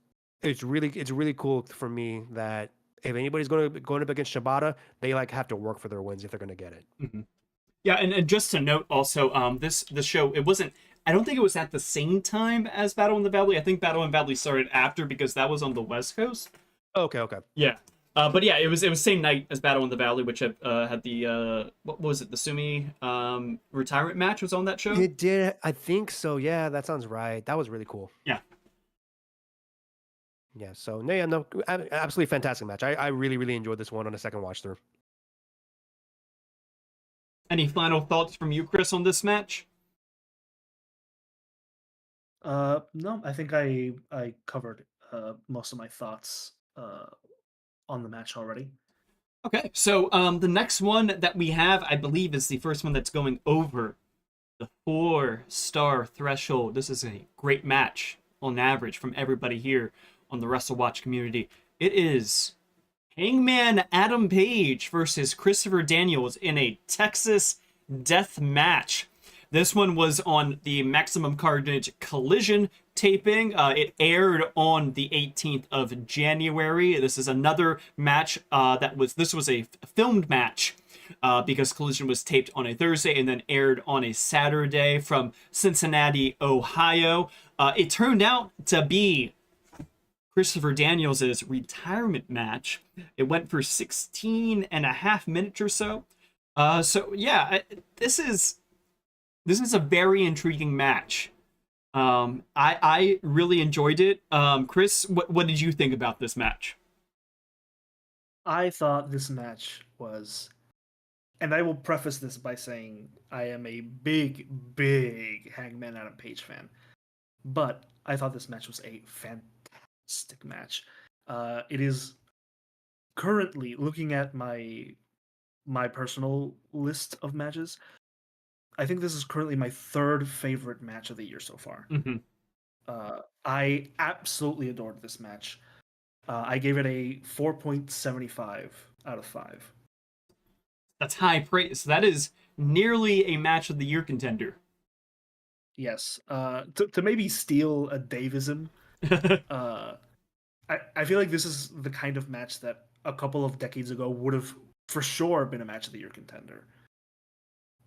it's really cool for me that if anybody's going up against Shibata, they like have to work for their wins if they're going to get it. Mhm. Yeah, and just to note also, this show, it wasn't. I don't think it was at the same time as Battle in the Valley. I think Battle in the Valley started after because that was on the West Coast. Okay, okay. Yeah. But yeah, it was same night as Battle in the Valley, which had the what was it, the Sumi retirement match was on that show. It did. I think so. Yeah, that sounds right. That was really cool. Yeah. Yeah. So no, yeah, no, absolutely fantastic match. I really, really enjoyed this one on a second watch through. Any final thoughts from you, Chris, on this match? No, I think I covered most of my thoughts on the match already. Okay, so the next one that we have, I believe, is the first one that's going over the 4-star threshold. This is a great match on average from everybody here on the WrestleWatch community. It is Hangman Adam Page versus Christopher Daniels in a Texas death match. This one was on the Maximum Carnage Collision taping. It aired on the 18th of January. This is another match this was a filmed match because Collision was taped on a Thursday and then aired on a Saturday from Cincinnati, Ohio. It turned out to be Christopher Daniels' retirement match. It went for 16 and a half minutes or so. So yeah, this is a very intriguing match. I really enjoyed it. Chris, what did you think about this match? I thought this match was, and I will preface this by saying I am a big, big Hangman Adam Page fan, but I thought this match was a fantastic match. It is currently looking at my my personal list of matches, I think this is currently my third favorite match of the year so far. Mm-hmm. I absolutely adored this match. I gave it a 4.75 out of 5. That's high praise. That is nearly a match of the year contender. Yes. To maybe steal a Davism, uh, I feel like this is the kind of match that a couple of decades ago would have for sure been a match of the year contender.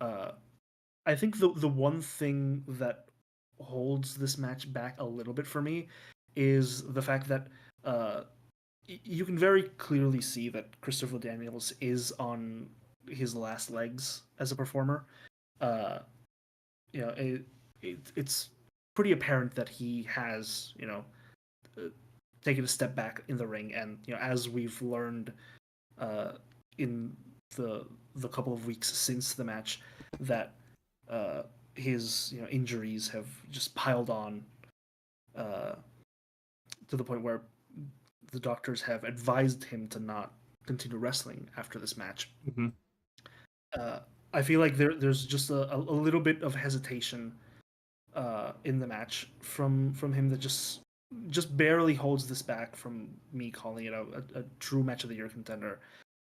I think the one thing that holds this match back a little bit for me is the fact that uh, you can very clearly see that Christopher Daniels is on his last legs as a performer. Uh, it's pretty apparent that he has, uh, taken a step back in the ring, and as we've learned in the couple of weeks since the match, that uh, his injuries have just piled on uh, to the point where the doctors have advised him to not continue wrestling after this match. Mm-hmm. Uh, I feel like there's just a little bit of hesitation in the match from him that just barely holds this back from me calling it a true match of the year contender.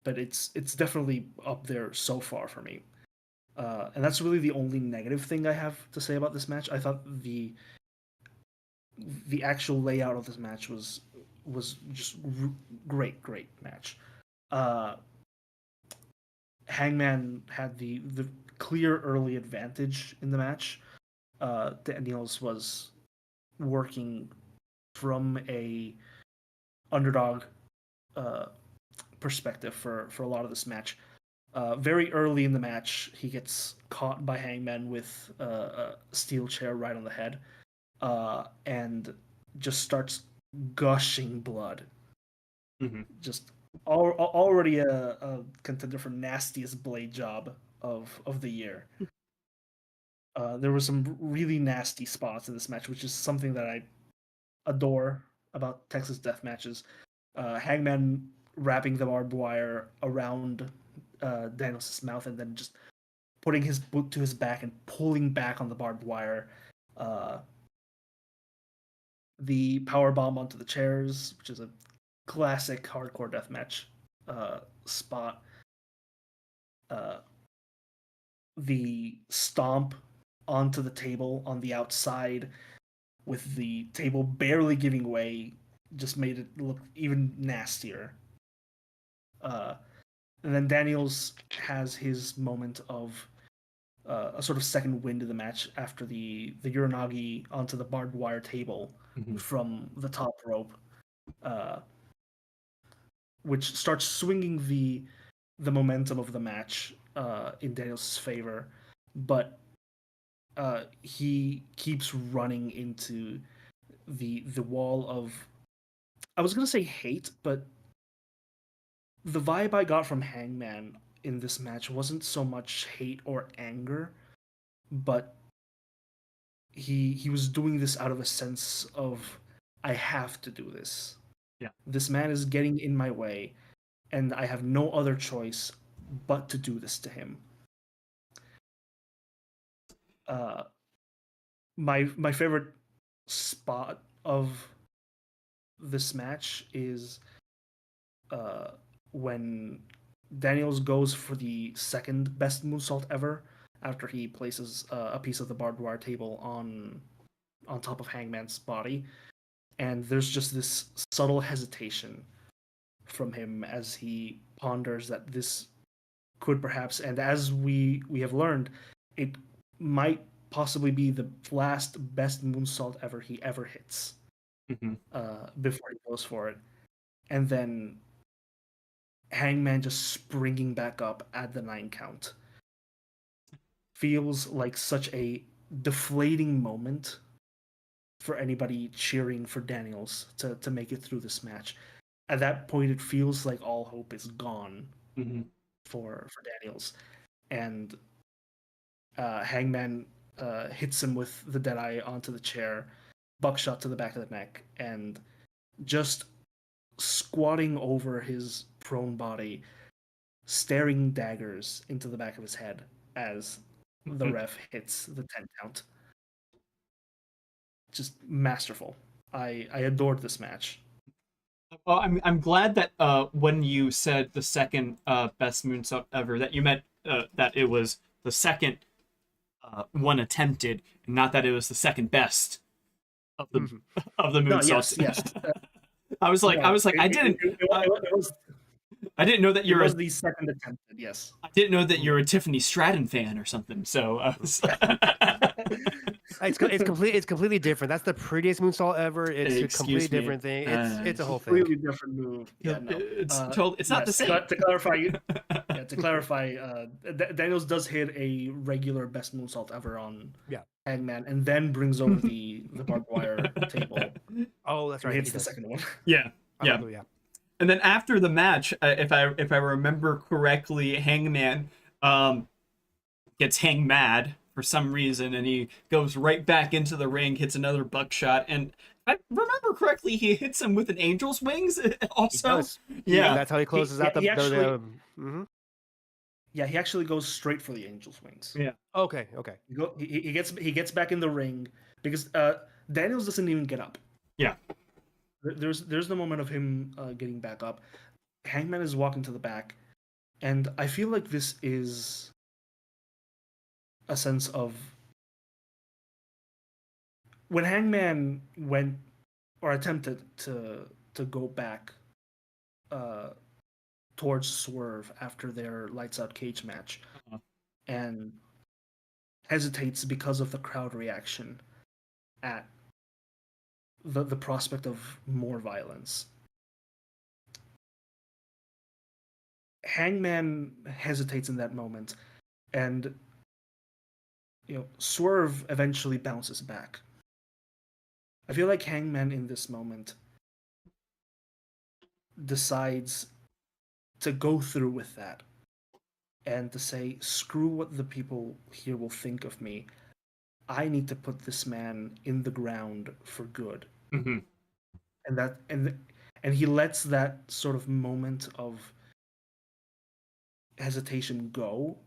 But it's definitely up there so far for me. And that's really the only negative thing I have to say about this match. I thought the actual layout of this match was just great match. Uh, Hangman had the clear early advantage in the match. Daniels was working from a underdog uh, perspective for a lot of this match. Very early in the match, he gets caught by Hangman with a steel chair right on the head, and just starts gushing blood. Mm-hmm. Just already a contender for nastiest blade job of the year. There were some really nasty spots in this match, which is something that I adore about Texas death matches. Hangman wrapping the barbed wire around Daniels' mouth and then just putting his boot to his back and pulling back on the barbed wire. Uh, the power bomb onto the chairs, which is a classic hardcore deathmatch spot. Uh, the stomp onto the table on the outside with the table barely giving way just made it look even nastier. Uh, and then Daniels has his moment of a sort of second wind of the match after the Uranagi onto the barbed wire table Mm-hmm. from the top rope, uh, which starts swinging the momentum of the match in Daniels' favor, but he keeps running into the wall of, I was gonna say hate, but the vibe I got from Hangman in this match wasn't so much hate or anger, but he was doing this out of a sense of, I have to do this. Yeah. This man is getting in my way, and I have no other choice but to do this to him. Uh, my favorite spot of this match is uh, when Daniels goes for the second best moonsault ever after he places a piece of the barbed wire table on top of Hangman's body, and there's just this subtle hesitation from him as he ponders that this could perhaps, and as we have learned, it might possibly be the last best moonsault he ever hits Mm-hmm. before he goes for it, and then Hangman just springing back up at the 9 count feels like such a deflating moment for anybody cheering for Daniels to make it through this match. At that point, it feels like all hope is gone Mm-hmm. for Daniels, and Hangman hits him with the Deadeye onto the chair, buckshot to the back of the neck, and just squatting over his prone body, staring daggers into the back of his head as the ref hits the 10 count. Just masterful. I adored this match. Well, I'm glad that when you said the second best moonsault ever, that you meant that it was the second one attempted, and not that it was the second best of the of the No, moonsaults. yes. I was like, No, I didn't, I didn't know that it you're, was the second attempted, yes. I didn't know that you're a Tiffany Stratton fan or something. So, It's completely different. That's the prettiest moonsault ever. It's a completely Excuse me. different thing. It's a whole thing. Completely different move. Yeah, no. It's totally, it's not the Yes, same. to clarify, Daniels does hit a regular best moonsault ever on Hangman, and then brings over the barbed wire table. Oh, that's right. And hits the second one. Yeah. Yeah. And then after the match, if I remember correctly, Hangman gets hang mad for some reason, and he goes right back into the ring, hits another buckshot, and if I remember correctly, he hits him with an angel's wings also. Yeah, that's how he closes out the. Yeah, he actually goes straight for the angel's wings. Yeah. Okay. He gets back in the ring because Daniels doesn't even get up. Yeah. There's the moment of him getting back up. Hangman is walking to the back, and I feel like this is a sense of when Hangman went or attempted to go back towards Swerve after their lights out cage match, and hesitates because of the crowd reaction at the prospect of more violence. Hangman hesitates in that moment, and Swerve eventually bounces back. I feel like Hangman in this moment decides to go through with that and to say, screw what the people here will think of me. I need to put this man in the ground for good. Mm-hmm. And he lets that sort of moment of hesitation go,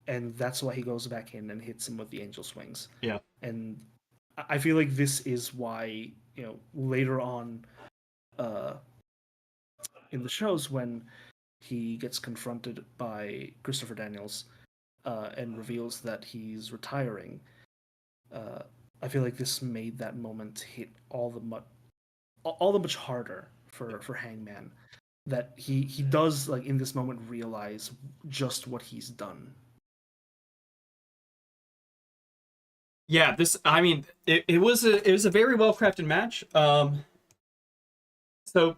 and that's why he goes back in and hits him with the angel swings. Yeah. And I feel like this is why, later on in the shows, when he gets confronted by Christopher Daniels and reveals that he's retiring, I feel like this made that moment hit all the much harder for Hangman, that he does, like, in this moment realize just what he's done. Yeah, it was a very well crafted match. So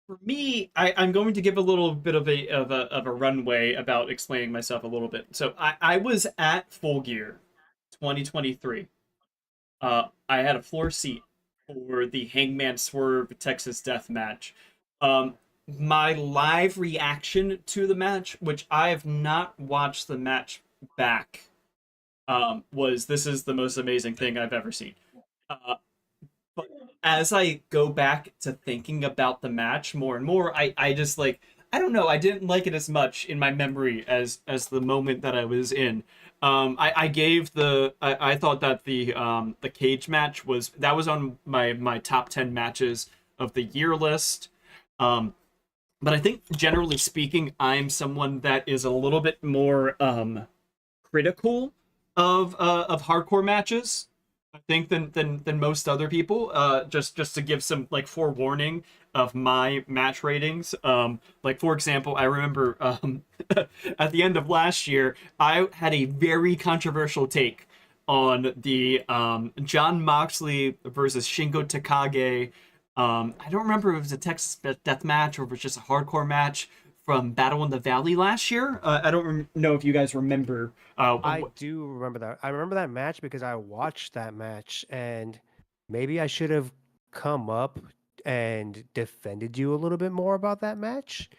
for me, I'm going to give a little bit of a runway about explaining myself a little bit. So I was at Full Gear 2023. I had a floor seat for the Hangman Swerve Texas Death match. My live reaction to the match, which I have not watched the match back, was, this is the most amazing thing I've ever seen. But as I go back to thinking about the match more and more, I just, like, I don't know, I didn't like it as much in my memory as the moment that I was in. I thought that the cage match was on my top 10 matches of the year list. But I think, generally speaking, I'm someone that is a little bit more critical of hardcore matches, I think, than most other people. Just to give some, like, forewarning of my match ratings. Like, for example, I remember at the end of last year, I had a very controversial take on the Jon Moxley versus Shingo Takagi. I don't remember if it was a Texas Death match or if it was just a hardcore match from Battle in the Valley last year. I don't know if you guys remember. I do remember that. I remember that match because I watched that match, and maybe I should have come up and defended you a little bit more about that match,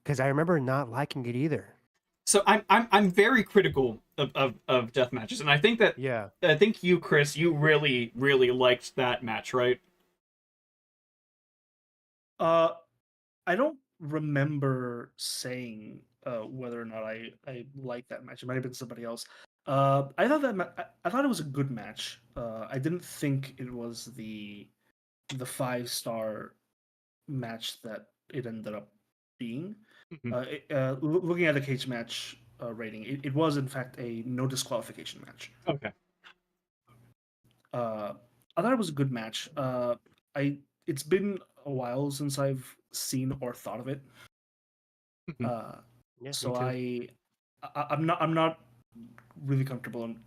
because I remember not liking it either. So I'm very critical of death matches, and I think that I think you, Chris, you really liked that match, right? I don't remember saying whether or not I liked that match. It might have been somebody else. I thought I thought it was a good match. I didn't think it was the 5-star match that it ended up being. Mhm. Looking at the cage match rating, it was in fact a no disqualification match. Okay. I thought it was a good match. I It's been a while since I've seen or thought of it. Mhm. Yeah, me So too. I'm not really comfortable in,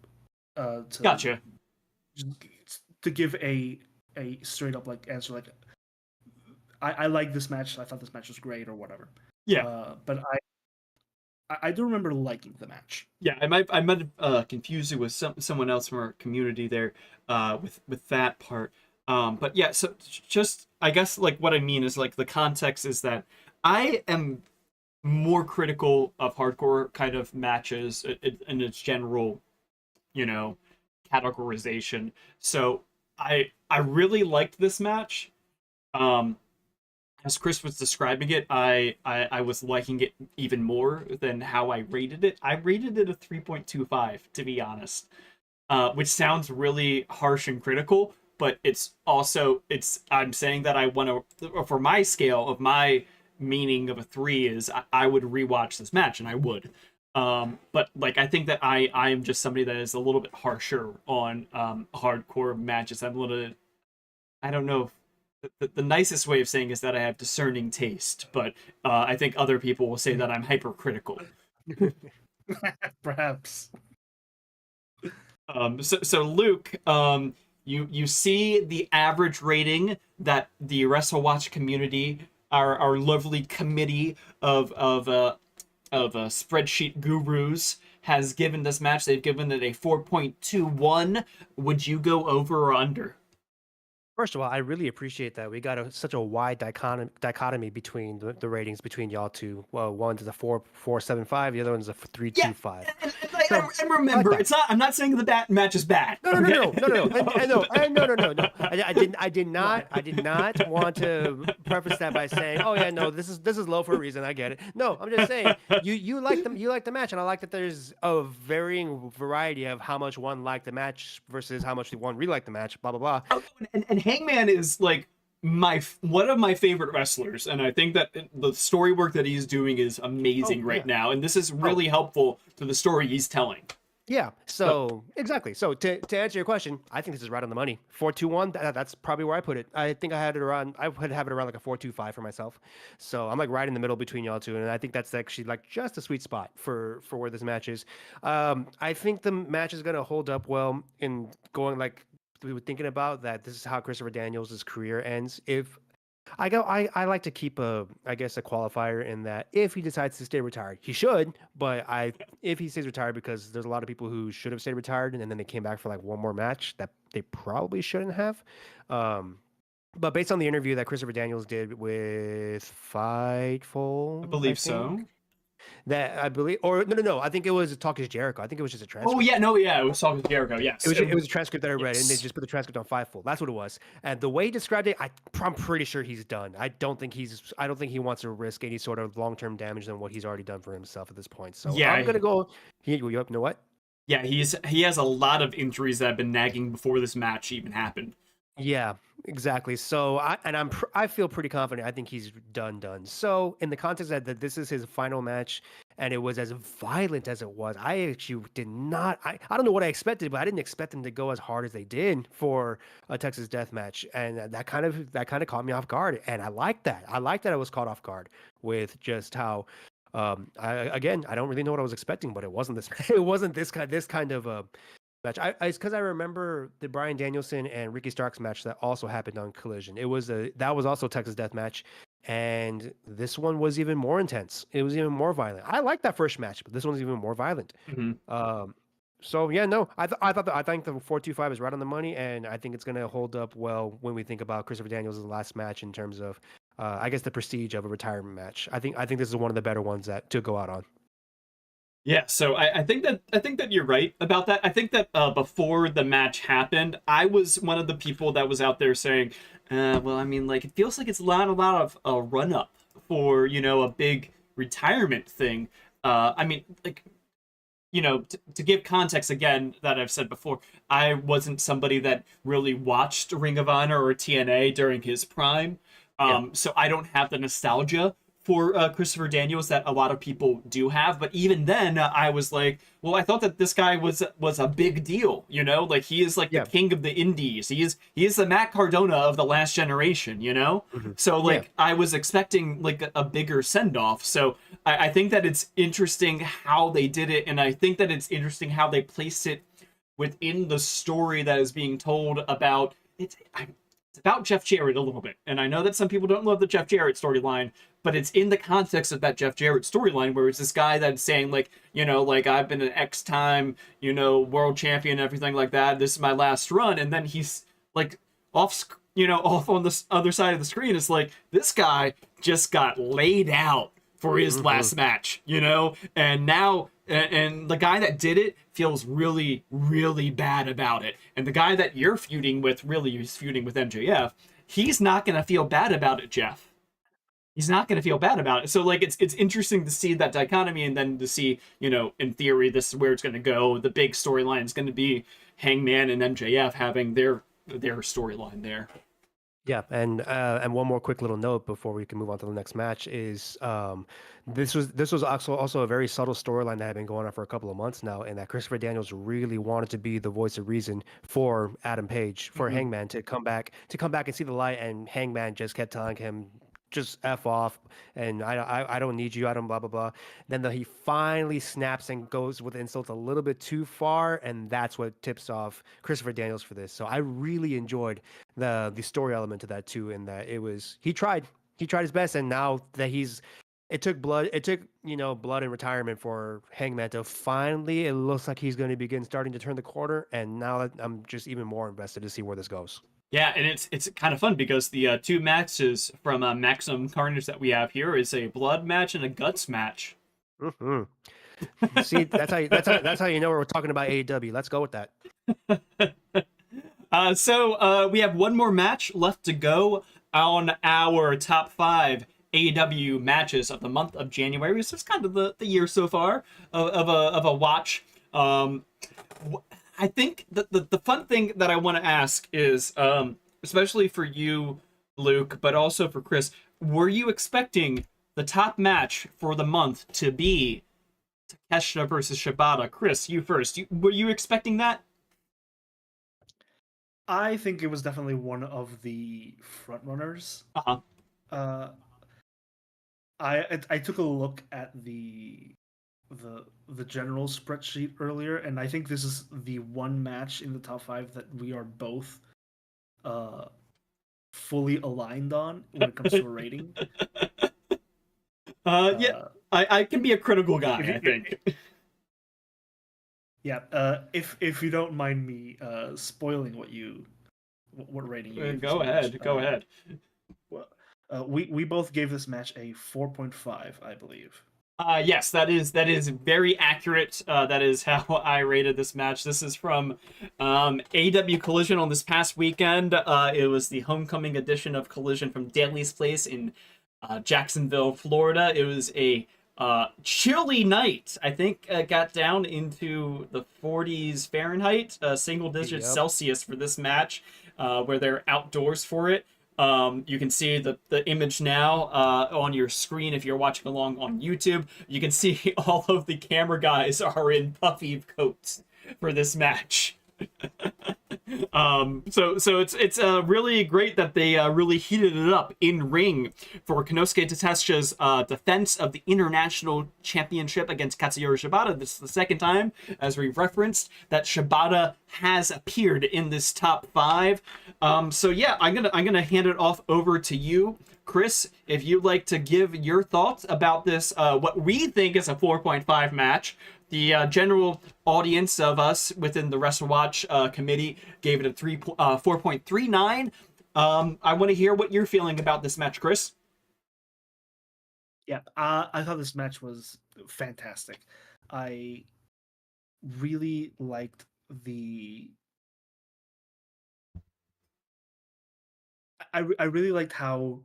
Gotcha. to give a straight up like answer like I like this match. I thought this match was great or whatever. Yeah. But I do remember liking the match. Yeah, I might have confused you with someone else from our community there, with that part. But yeah, so just I guess like what I mean is like the context is that I am more critical of hardcore kind of matches in its general, you know, categorization. So I really liked this match. Um, as Chris was describing it, I was liking it even more than how I rated it. I rated it a 3.25, to be honest, which sounds really harsh and critical, but I'm saying that I want to, for my scale of my meaning of a 3 is I would rewatch this match, and I would. But like I think that I am just somebody that is a little bit harsher on hardcore matches. I'm a little, I don't know if the nicest way of saying is that I have discerning taste, but I think other people will say that I'm hypercritical. Perhaps. So Luke, you see the average rating that the WrestleWatch community, our lovely committee of spreadsheet gurus, has given this match. They've given it a 4.21. Would you go over or under? First of all, I really appreciate that we got such a wide dichotomy between the ratings between y'all two. Well, one's a 4.75, the other one's a 3.25. So And I like remember, that. it's not. I'm not saying that match is bad. No, no, no, Okay? no, no, no, no. I did not want to preface that by saying, "Oh yeah, no, this is low for a reason." I get it. No, I'm just saying you like the match, and I like that there's a varying variety of how much one liked the match versus how much one really liked the match. Blah blah blah. Oh, and Hangman is like one of my favorite wrestlers, and I think that the story work that he's doing is amazing Oh right yeah. now, and this is Oh really helpful to the story he's telling. yeah. So So exactly. So to answer your question, I think this is right on the money. 4.21. That's probably where I put it. I think I had it around. I would have it around like a 4.25 for myself. So I'm like right in the middle between y'all two, and I think that's actually like just a sweet spot for where this match is. I think the match is gonna hold up well in going like we were thinking about that. This is how Christopher Daniels' career ends. If I like to keep I guess a qualifier in that if he decides to stay retired, he should. But if he stays retired, because there's a lot of people who should have stayed retired and then they came back for like one more match that they probably shouldn't have. Um, but based on the interview that Christopher Daniels did with I Fightful, I believe so. think that I believe, or no, I think it was Talk Is Jericho. I think it was just a Oh transcript. yeah, no, yeah, it was talking to Jericho. Yes, It was a transcript that I read, and they yes. just put the transcript on Fightful. That's what it was. And the way he described it, I'm pretty sure he's done. I don't think he wants to risk any sort of long term damage than what he's already done for himself at this point. So I'm Yeah, gonna go. You know what? yeah. He has a lot of injuries that have been nagging before this match even happened. Yeah, exactly. So I feel pretty confident. I think he's done. So in the context that this is his final match, and it was as violent as it was, I actually did not. I don't know what I expected, but I didn't expect them to go as hard as they did for a Texas Death Match, and that kind of caught me off guard. And I like that. I like that I was caught off guard with just how. I don't really know what I was expecting, but it wasn't this. It wasn't this kind of match. It's because I remember the Bryan Danielson and Ricky Starks match that also happened on Collision. That was also a Texas Death Match, and this one was even more intense. It was even more violent. I like that first match, but this one's even more violent. Mhm. So yeah, no, I think the 4.25 is right on the money, and I think it's gonna hold up well when we think about Christopher Daniels' last match in terms of, I guess the prestige of a retirement match. I think this is one of the better ones that to go out on. Yeah, so I think that you're right about that. I think that before the match happened, I was one of the people that was out there saying, well, I mean, like it feels like it's a lot of run up for, a big retirement thing. I mean, like, to give context again that I've said before, I wasn't somebody that really watched Ring of Honor or TNA during his prime. So I don't have the nostalgia for Christopher Daniels that a lot of people do have. But even then, I was like, well, I thought that this guy was a big deal. Like he is like the king of the indies. He is the Matt Cardona of the last generation. So like I was expecting like a bigger send off. So I think that it's interesting how they did it, and I think that it's interesting how they placed it within the story that is being told about it's about Jeff Jarrett a little bit. And I know that some people don't love the Jeff Jarrett storyline, but it's in the context of that Jeff Jarrett storyline where it's this guy that's saying like, like I've been an X-time, world champion and everything like that. This is my last run. And then he's like off on the other side of the screen. It's like, this guy just got laid out for his last match, and now and the guy that did it feels really, really bad about it. And the guy that you're feuding with really is feuding with MJF. He's not going to feel bad about it, Jeff. He's not going to feel bad about it. So like it's interesting to see that dichotomy, and then to see, in theory, this is where it's going to go. The big storyline is going to be Hangman and MJF having their storyline there. Yeah, and one more quick little note before we can move on to the next match is this was also a very subtle storyline that had been going on for a couple of months now, and that Christopher Daniels really wanted to be the voice of reason for Adam Page, for Hangman to come back and see the light, and Hangman just kept telling him, just F off, and I don't need you, I don't blah blah blah. Then he finally snaps and goes with insults a little bit too far, and that's what tips off Christopher Daniels for this. So I really enjoyed the story element to that too, in that he tried his best, and now that it took blood and retirement for Hangman to finally, it looks like he's going to starting to turn the corner, and now I'm just even more invested to see where this goes. Yeah, and it's kind of fun because the two matches from Maximum Carnage that we have here is a blood match and a guts match. See, that's how you know we're talking about AEW. Let's go with that. So we have one more match left to go on our top 5 AEW matches of the month of January. So it's kind of the year so far of a watch. I think the fun thing that I want to ask is, especially for you, Luke, but also for Chris, were you expecting the top match for the month to be Takeshita versus Shibata? Chris, you first. Were you expecting that? I think it was definitely one of the front runners. I took a look at the general spreadsheet earlier, and I think this is the one match in the top 5 that we are both fully aligned on when it comes to a rating. Yeah, I can be a critical guy, I think. Yeah, if you don't mind me spoiling what rating you gave Go ahead. Go ahead. Well, we both gave this match a 4.5, I believe. Yes, that is very accurate. That is how I rated this match. This is from AEW Collision on this past weekend. It was the homecoming edition of Collision from Daly's Place in Jacksonville, Florida. It was a chilly night. I think got down into the 40s Fahrenheit, single digit Celsius for this match, where they're outdoors for it. You can see the image now on your screen if you're watching along on YouTube. You can see all of the camera guys are in puffy coats for this match. So it's really great that they really heated it up in ring for Konosuke Takeshita's defense of the International Championship against Katsuyori Shibata. This is the second time, as we've referenced, that Shibata has appeared in this top 5. So yeah, I'm gonna hand it off over to you, Chris, if you'd like to give your thoughts about this, what we think is a 4.5 match. The general audience of us within the WrestleWatch committee gave it a 4.39. I want to hear what you're feeling about this match, Chris. Yeah, I thought this match was fantastic. I really liked I really liked how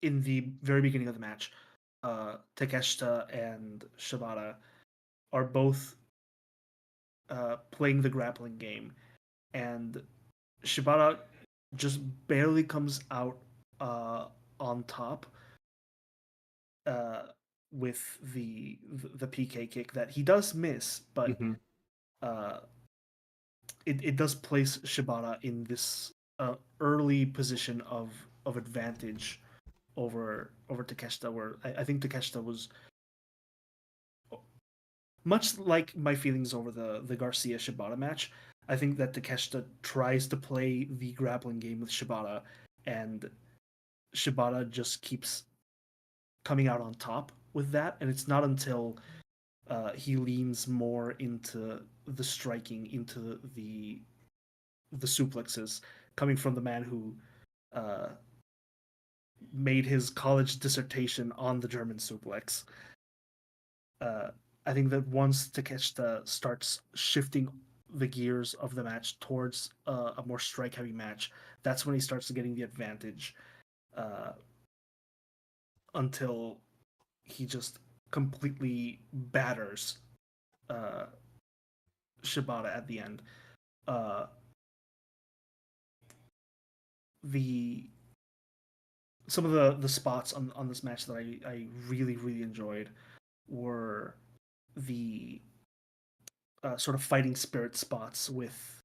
in the very beginning of the match, Takeshita and Shibata are both playing the grappling game, and Shibata just barely comes out on top with the PK kick that he does miss, but Mhm. It does place Shibata in this early position of advantage over Takeshita, where I think Takeshita was much like my feelings over the Garcia Shibata match. I think that Takeshita tries to play the grappling game with Shibata, and Shibata just keeps coming out on top with that. And it's not until he leans more into the striking, into the suplexes, coming from the man who uh, made his college dissertation on the German suplex. Uh, I think that once Takeshita starts shifting the gears of the match towards a more strike heavy match, that's when he starts getting the advantage uh, until he just completely batters uh, Shibata at the end. Uh, the Some of the spots on this match that I really really enjoyed were the sort of fighting spirit spots with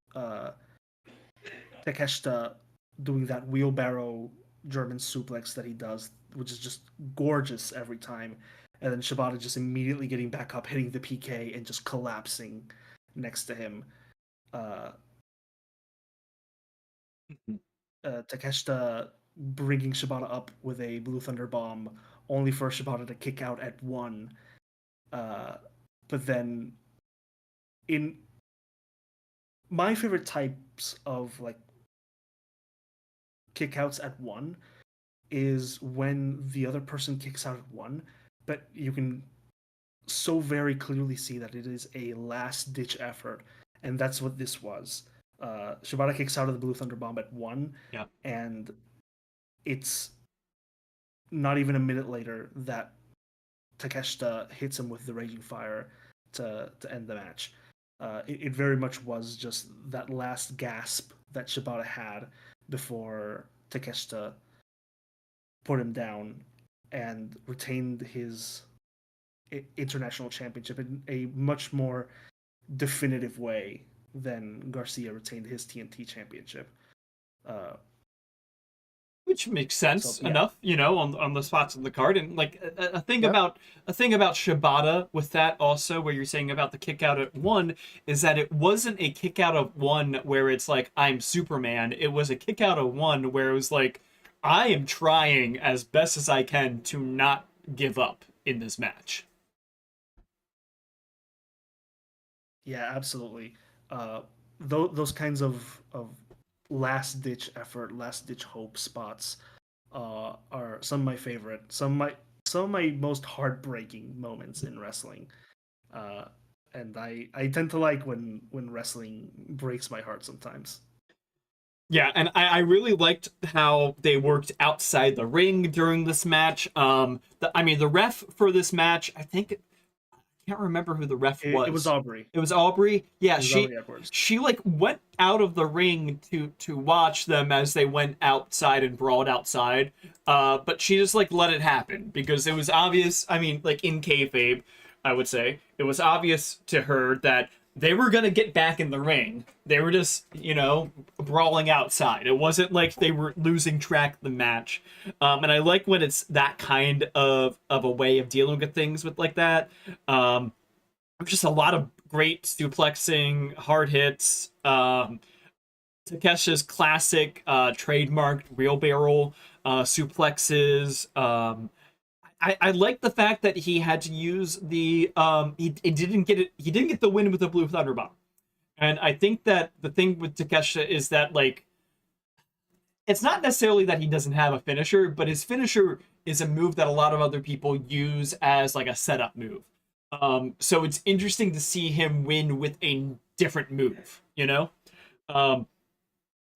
Takeshita doing that wheelbarrow German suplex that he does, which is just gorgeous every time, and then Shibata just immediately getting back up, hitting the PK, and just collapsing next to him. Uh, Takeshita bringing Shibata up with a Blue Thunder Bomb, only for Shibata to kick out at one. But then, in my favorite types of like kickouts at one is when the other person kicks out at one, but you can so very clearly see that it is a last ditch effort, and that's what this was. Shibata kicks out of the Blue Thunder Bomb at one, Yeah. and it's not even a minute later that Takeshita hits him with the Raging Fire to end the match. It very much was just that last gasp that Shibata had before Takeshita put him down and retained his international championship in a much more definitive way than Garcia retained his TNT championship. Uh, Which makes so sense yeah, enough, on the spots of the card. And like a thing Yep. about Shibata with that also, where you're saying about the kick out at one, is that it wasn't a kick out of one where it's like I'm Superman. It was a kick out of one where it was like I am trying as best as I can to not give up in this match. yeah, absolutely. Those kinds of last ditch effort, last ditch hope spots are some of my favorite. Some of my most heartbreaking moments in wrestling. Uh, and I tend to like when wrestling breaks my heart sometimes. Yeah, and I really liked how they worked outside the ring during this match. The ref for this match, can't remember who the ref It was was. Aubrey. It was Aubrey. Yeah, It was Aubrey Edwards. she like went out of the ring to watch them as they went outside and brawled outside. But she just like let it happen because it was obvious. I mean, like in kayfabe, I would say it was obvious to her that they were gonna get back in the ring. They were just, brawling outside. It wasn't like they were losing track of the match. And I like when it's that kind of a way of dealing with things with like that. Just a lot of great suplexing, hard hits. Takesha's classic trademarked wheelbarrow suplexes. I like the fact that he had to use he didn't get it. He didn't get the win with the Blue Thunder Bomb, and I think that the thing with Takesha is that like it's not necessarily that he doesn't have a finisher, but his finisher is a move that a lot of other people use as like a setup move. So it's interesting to see him win with a different move, you know? Um,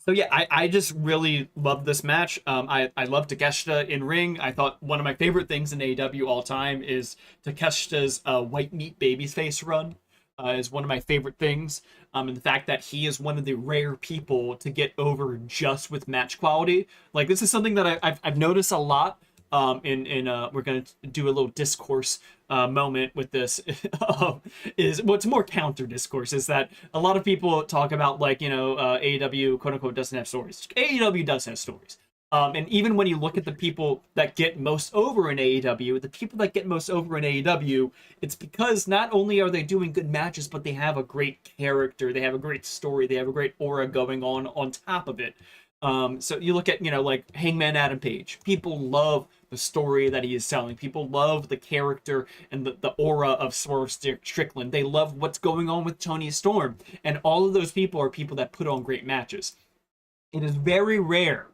So yeah, I just really love this match. I love Takeshita in ring. I thought one of my favorite things in AEW all time is Takeshita's white meat babyface run. Is one of my favorite things. And the fact that he is one of the rare people to get over just with match quality. Like this is something that I've noticed a lot. We're gonna do a little discourse moment with this. Is what's more counter discourse is that a lot of people talk about like AEW quote unquote doesn't have stories. AEW does have stories. And even when you look at the people that get most over in AEW, the people that get most over in AEW, it's because not only are they doing good matches, but they have a great character, they have a great story, they have a great aura going on top of it. So you look at, like Hangman Adam Page. People love the story that he is selling. People love the character and the aura of Swerve Strickland. They love what's going on with Tony Storm. And all of those people are people that put on great matches. It is very rare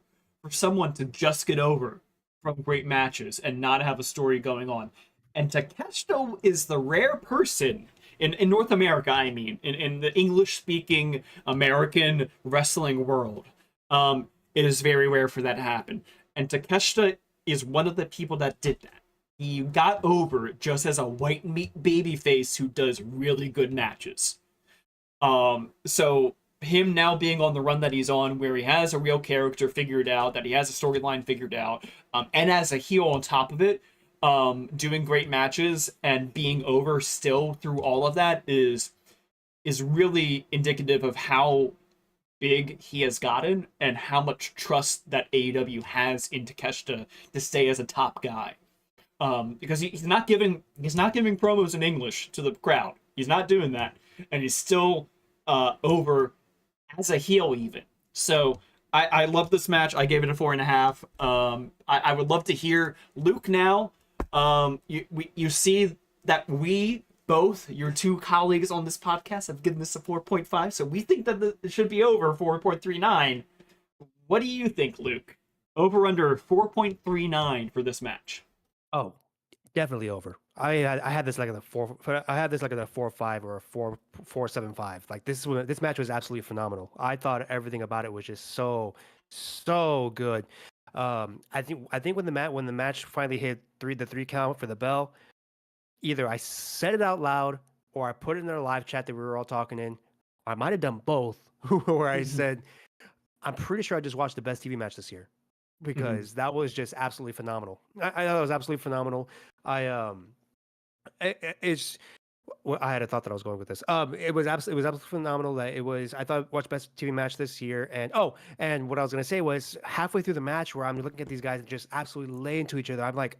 for someone to just get over from great matches and not have a story going on. And Takeshita is the rare person in North America, I mean, in the English-speaking American wrestling world. It is very rare for that to happen. And Takeshita is one of the people that did that. He got over just as a white meat babyface who does really good matches. So him now being on the run that he's on, where he has a real character figured out, that he has a storyline figured out, and as a heel on top of it, doing great matches and being over still through all of that is really indicative of how big he has gotten and how much trust that AEW has in Takeshita to stay as a top guy. Because he's not giving promos in English to the crowd. He's not doing that, and he's still over as a heel even. So I love this match. I gave it a 4.5. I would love to hear Luke now. You see that we both, your two colleagues on this podcast, have given this a 4.5, so we think that it should be over 4.39. What do you think, Luke? Over under 4.39 for this match. Oh, definitely over. I had this like at a 4. I had this like at a 4.5 or a 4.75. Like this match was absolutely phenomenal. I thought everything about it was just so good. I think when the match finally hit the 3 count for the bell, either I said it out loud or I put it in our live chat that we were all talking in. I might have done both, where I said, I'm pretty sure I just watched the best TV match this year, because that was just absolutely phenomenal. I thought it was absolutely phenomenal. It's. Well, I had a thought that I was going with this. It was absolutely phenomenal. I thought watched best TV match this year, and what I was gonna say was halfway through the match where I'm looking at these guys just absolutely lay into each other. I'm like,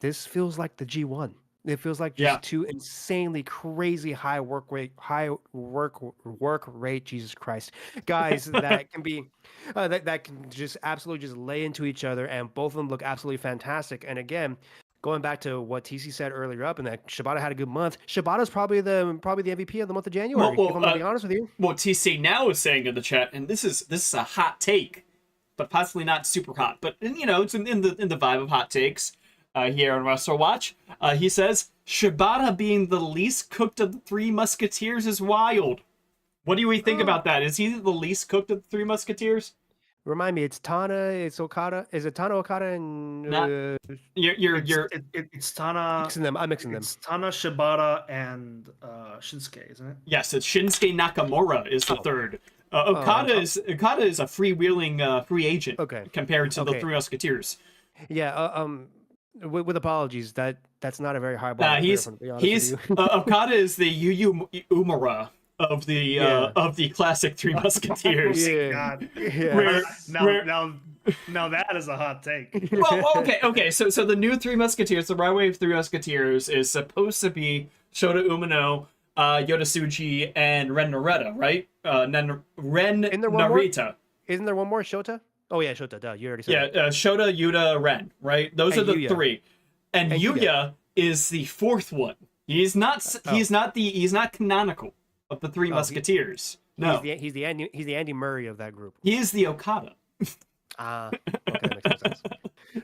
this feels like the G1. It feels like just two insanely crazy high work rate. Jesus Christ, guys that can be that can just absolutely just lay into each other, and both of them look absolutely fantastic. And again, going back to what TC said earlier up, and that Shibata had a good month. Shibata's probably the MVP of the month of January. If I'm gonna be honest with you. Well, TC now is saying in the chat, and this is a hot take, but possibly not super hot. But it's in the vibe of hot takes. Here on WrestleWatch, he says Shibata being the least cooked of the 3 Musketeers is wild. What do we think about that? Is he the least cooked of the 3 Musketeers? Remind me, it's Okada. Is it Tana, Okada, and It's Tana. I'm mixing them. It's Tana, Shibata, and Shinsuke, isn't it? Yes, it's Shinsuke Nakamura is the third. Okada is a freewheeling free agent. Okay. Compared to the 3 Musketeers. Yeah. With apologies, that's not a very high bar. He's Okada is the Yu Umura of the classic 3 Musketeers. God. Yeah. Now that is a hot take. Well, okay. So the new 3 Musketeers, the right wave 3 Musketeers, is supposed to be Shota Umino, Yota Tsuji, and Ren Narita, right? Ren Narita. Isn't there one more, Shota? Oh yeah, Shota. Duh, you already said. Yeah, Shota, Yuta, Ren. Right. Those are the Yuya. 3, and Yuya is the 4th one. He's not canonical of the 3 Musketeers. No, he's the Andy Murray of that group. He is the Okada. Okay, that makes sense.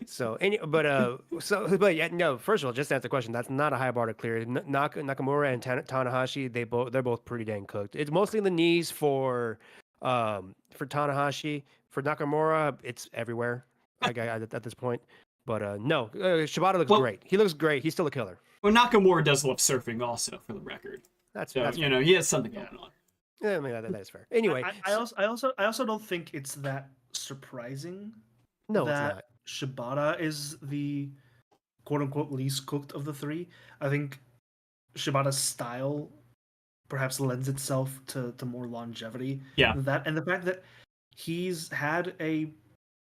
So yeah, no. First of all, just to answer the question, that's not a high bar to clear. Nakamura and Tanahashi, they're both pretty dang cooked. It's mostly in the knees for For Tanahashi, for Nakamura, it's everywhere. At this point, but no, Shibata looks Well, great. He looks great. He's still a killer. well, Nakamura does love surfing also, for the record. So That's fair. he has something going on. Yeah, I mean that is fair. Anyway, I also don't think it's that surprising no, it's that not. Shibata is the quote unquote least cooked of the three. I think Shibata's style perhaps lends itself to more longevity. Yeah. Than that, and the fact that he's had a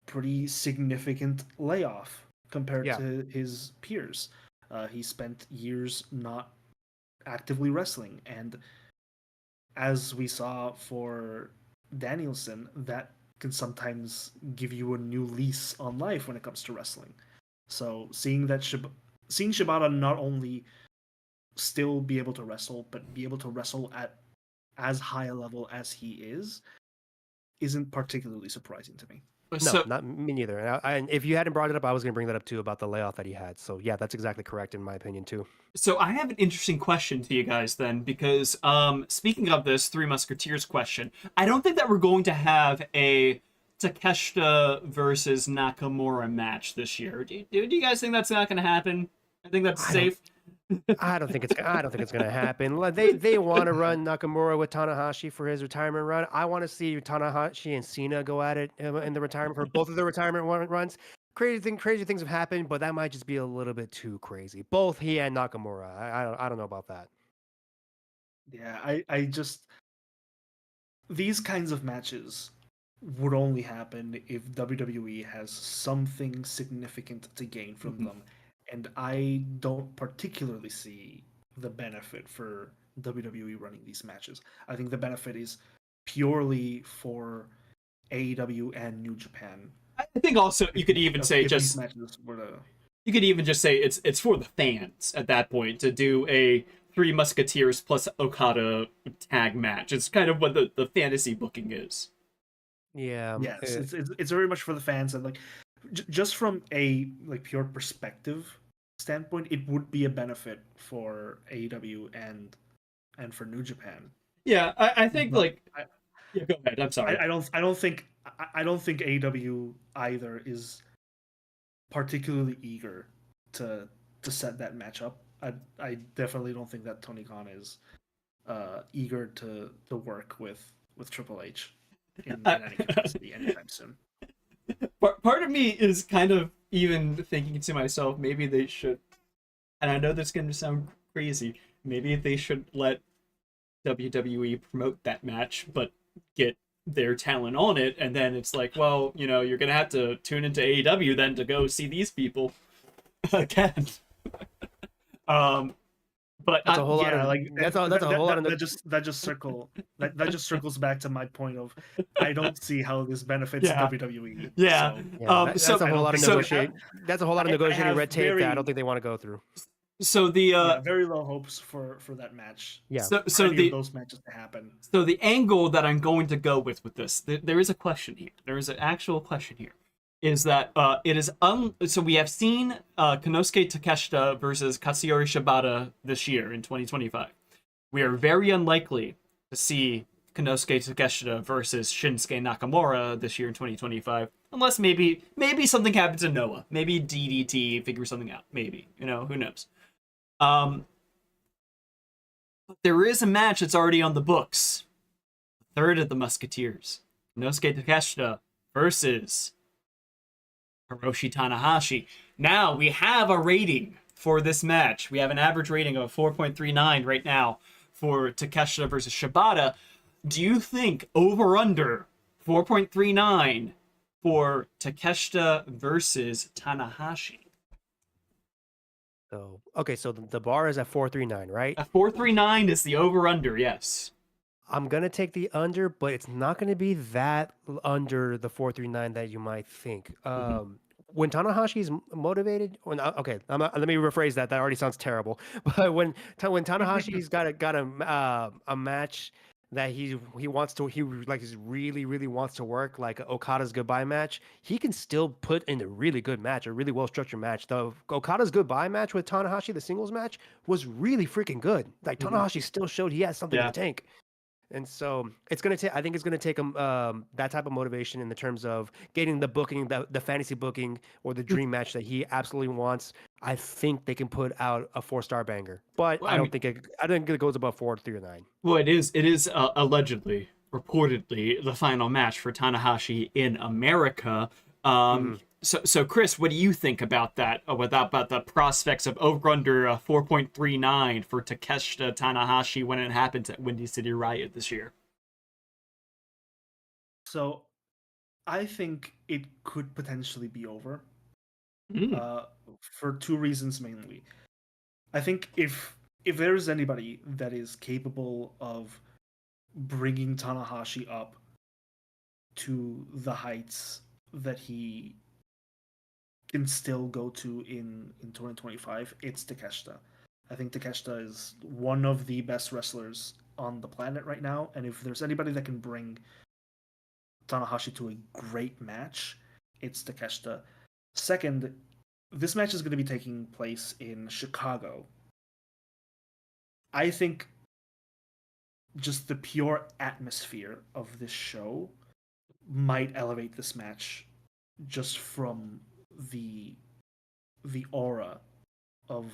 pretty significant layoff compared to his peers. He spent years not actively wrestling, and as we saw for Danielson, that can sometimes give you a new lease on life when it comes to wrestling. So seeing Shibata not only still be able to wrestle, but be able to wrestle at as high a level as he is, isn't particularly surprising to me. No, not me neither. And if you hadn't brought it up, I was going to bring that up too about the layoff that he had. So yeah, that's exactly correct in my opinion too. So I have an interesting question to you guys then, because speaking of this Three Musketeers question, I don't think that we're going to have a Takeshita versus Nakamura match this year. Do you guys think that's not going to happen? I think that's safe. I don't think it's going to happen. They want to run Nakamura with Tanahashi for his retirement run. I want to see Tanahashi and Cena go at it in the retirement for both of their retirement runs. Crazy things have happened, but that might just be a little bit too crazy. Both he and Nakamura. I don't know about that. Yeah, I just these kinds of matches would only happen if WWE has something significant to gain from them. And I don't particularly see the benefit for WWE running these matches. I think the benefit is purely for AEW and New Japan. I think also you could even say just you could even just say it's for the fans at that point to do a Three Musketeers plus Okada tag match. It's kind of what the fantasy booking is. Yeah. Yes, it's very much for the fans, and like just from a like pure perspective standpoint, it would be a benefit for AEW and for New Japan. Yeah, I think go ahead. I'm sorry. I don't think AEW either is particularly eager to set that match up. I definitely don't think that Tony Khan is eager to work with Triple H in any capacity anytime soon. Part of me is kind of even thinking to myself, maybe they should, and I know this is going to sound crazy, maybe they should let WWE promote that match, but get their talent on it, and then it's like, well, you're going to have to tune into AEW then to go see these people again. But that's a whole lot of that just circles back to my point of I don't see how this benefits WWE. Yeah. That's a whole lot of negotiating. That's a whole lot of negotiating red tape that I don't think they want to go through. So the very low hopes for that match. Yeah. So those matches to happen. So the angle that I'm going to go with this, there is a question here. There is an actual question here. Is that it is so we have seen Konosuke Takeshita versus Katsuyori Shibata this year in 2025. We are very unlikely to see Konosuke Takeshita versus Shinsuke Nakamura this year in 2025, unless maybe something happens in Noah. Maybe DDT figures something out. Maybe, who knows. But there is a match that's already on the books. The third of the Musketeers, Konosuke Takeshita versus Hiroshi Tanahashi. Now we have a rating for this match. We have an average rating of 4.39 right now for Takeshita versus Shibata. Do you think over/under 4.39 for Takeshita versus Tanahashi? So so the bar is at 4.39, right? At 4.39 is the over/under. Yes. I'm gonna take the under, but it's not gonna be that under the 4.39 that you might think. When Tanahashi's motivated, let me rephrase that. That already sounds terrible. But when Tanahashi's got a match that he really wants to work, like Okada's goodbye match, he can still put in a really good match, a really well structured match. The Okada's goodbye match with Tanahashi, the singles match, was really freaking good. Like Tanahashi still showed he has something in the tank. And so it's gonna take. I think it's gonna take him that type of motivation in the terms of getting the booking, the fantasy booking, or the dream match that he absolutely wants. I think they can put out a 4-star banger, but Well, I I don't mean, think it. I don't think it goes above 4, 3, or 9. well, it is allegedly, reportedly, the final match for Tanahashi in America. Mm-hmm. So Chris, what do you think about that? About the prospects of over under 4.39 for Takeshita Tanahashi when it happens at Windy City Riot this year? So I think it could potentially be over Mm, uh, for two reasons mainly. I think if there is anybody that is capable of bringing Tanahashi up to the heights that he can still go to in 2025, it's Takeshita. I think Takeshita is one of the best wrestlers on the planet right now, and if there's anybody that can bring Tanahashi to a great match, it's Takeshita. Second, this match is going to be taking place in Chicago. I think just the pure atmosphere of this show might elevate this match just from the the aura of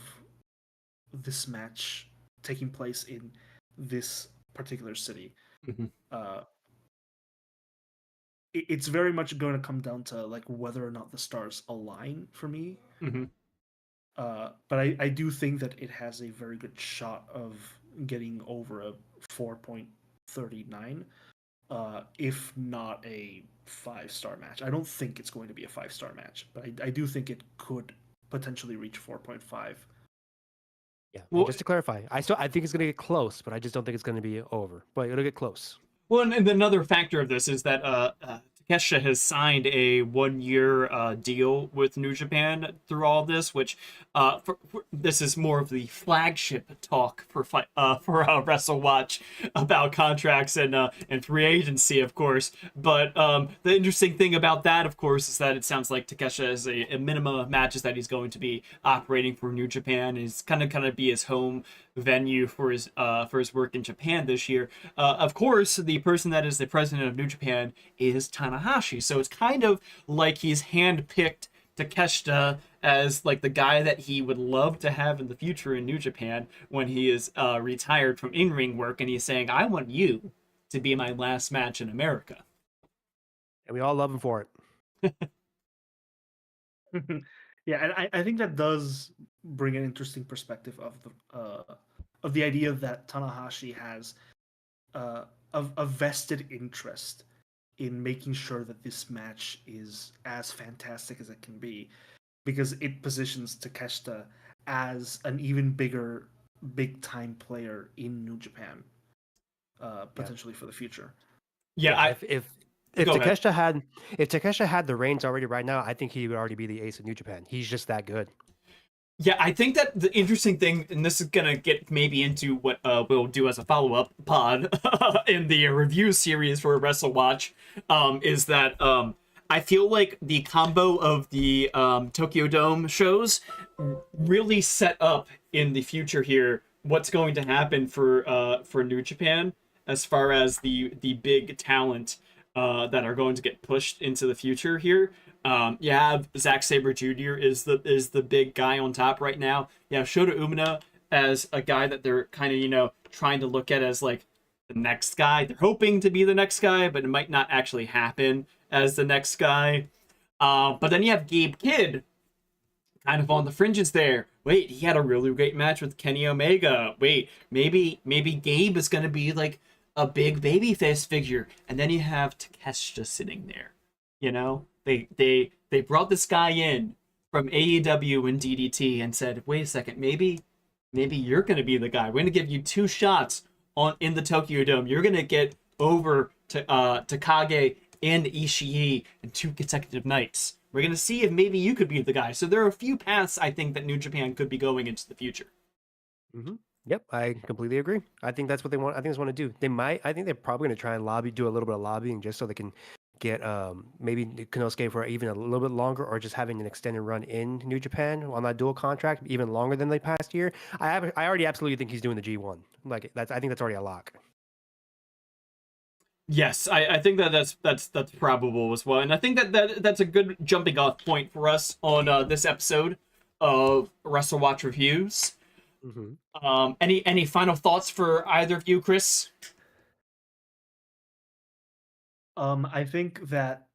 this match taking place in this particular city. mhm, Uh, it's very much going to come down to like whether or not the stars align for me. mhm. But I do think that it has a very good shot of getting over a 4.39, if not a 5-star match. I don't think it's going to be a 5-star match, but I do think it could potentially reach 4.5. Yeah, and Well, just to clarify, I think it's gonna get close, but I just don't think it's gonna be over. But it'll get close. Well, and another factor of this is that Takeshita has signed a 1 year deal with New Japan through all this, which this is more of the flagship talk for WrestleWatch about contracts and free agency, of course. But the interesting thing about that, of course, is that it sounds like Takeshita has a minimum of matches that he's going to be operating for New Japan. Is kind of be his home venue for his work in Japan this year. Of course, the person that is the president of New Japan is Tanahashi, so it's kind of like he's handpicked Takeshita as like the guy that he would love to have in the future in New Japan when he is retired from in-ring work, and he's saying, "I want you to be my last match in America." And we all love him for it. Yeah, and I think that does bring an interesting perspective of the idea that Tanahashi has a vested interest in making sure that this match is as fantastic as it can be, because it positions Takeshita as an even bigger, big time player in New Japan, Yeah. potentially for the future. Yeah, Yeah, I if go ahead. Takeshita had the reins already right now, I think he would already be the ace of New Japan. He's just that good. Yeah, I think that the interesting thing, and this is gonna get maybe into what we'll do as a follow-up pod in the review series for WrestleWatch, is that I feel like the combo of the Tokyo Dome shows really set up in the future here what's going to happen for New Japan as far as the big talent that are going to get pushed into the future here. You have Zack Sabre Jr. is the big guy on top right now. You have Shota Umino as a guy that they're kind of trying to look at as like the next guy. They're hoping to be the next guy, but it might not actually happen as the next guy. But then you have Gabe Kidd kind of on the fringes there. Wait, he had a really great match with Kenny Omega. Wait, maybe Gabe is gonna be like a big babyface figure, and then you have Takeshita sitting there. They brought this guy in from AEW and DDT and said, wait a second, maybe you're gonna be the guy. We're gonna give you two shots on in the Tokyo Dome. You're gonna get over to Takage and Ishii in 2 consecutive nights. We're gonna see if maybe you could be the guy. So there are a few paths I think that New Japan could be going into the future. Hmm. Yep, I completely agree. I think that's what they want. I think that's what they want to do. They might. I think they're probably going to try and do a little bit of lobbying just so they can get maybe Konosuke for even a little bit longer, or just having an extended run in New Japan on that dual contract even longer than the past year. I already absolutely think he's doing the G1. Like that's. I think that's already a lock. Yes, I think that's probable as well, and I think that's a good jumping off point for us on this episode of WrestleWatch reviews. Hmm. Any final thoughts for either of you, Chris? I think that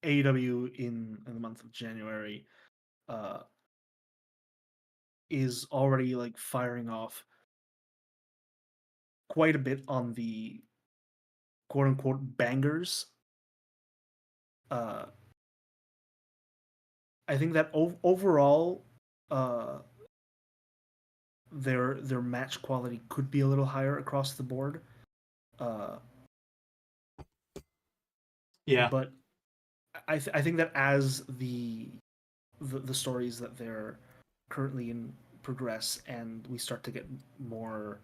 AEW in the month of January uh, is already like firing off quite a bit on the quote unquote bangers. Uh, I think that overall, uh, their match quality could be a little higher across the board. Uh, Yeah, but I think that as the stories that they're currently in progress and we start to get more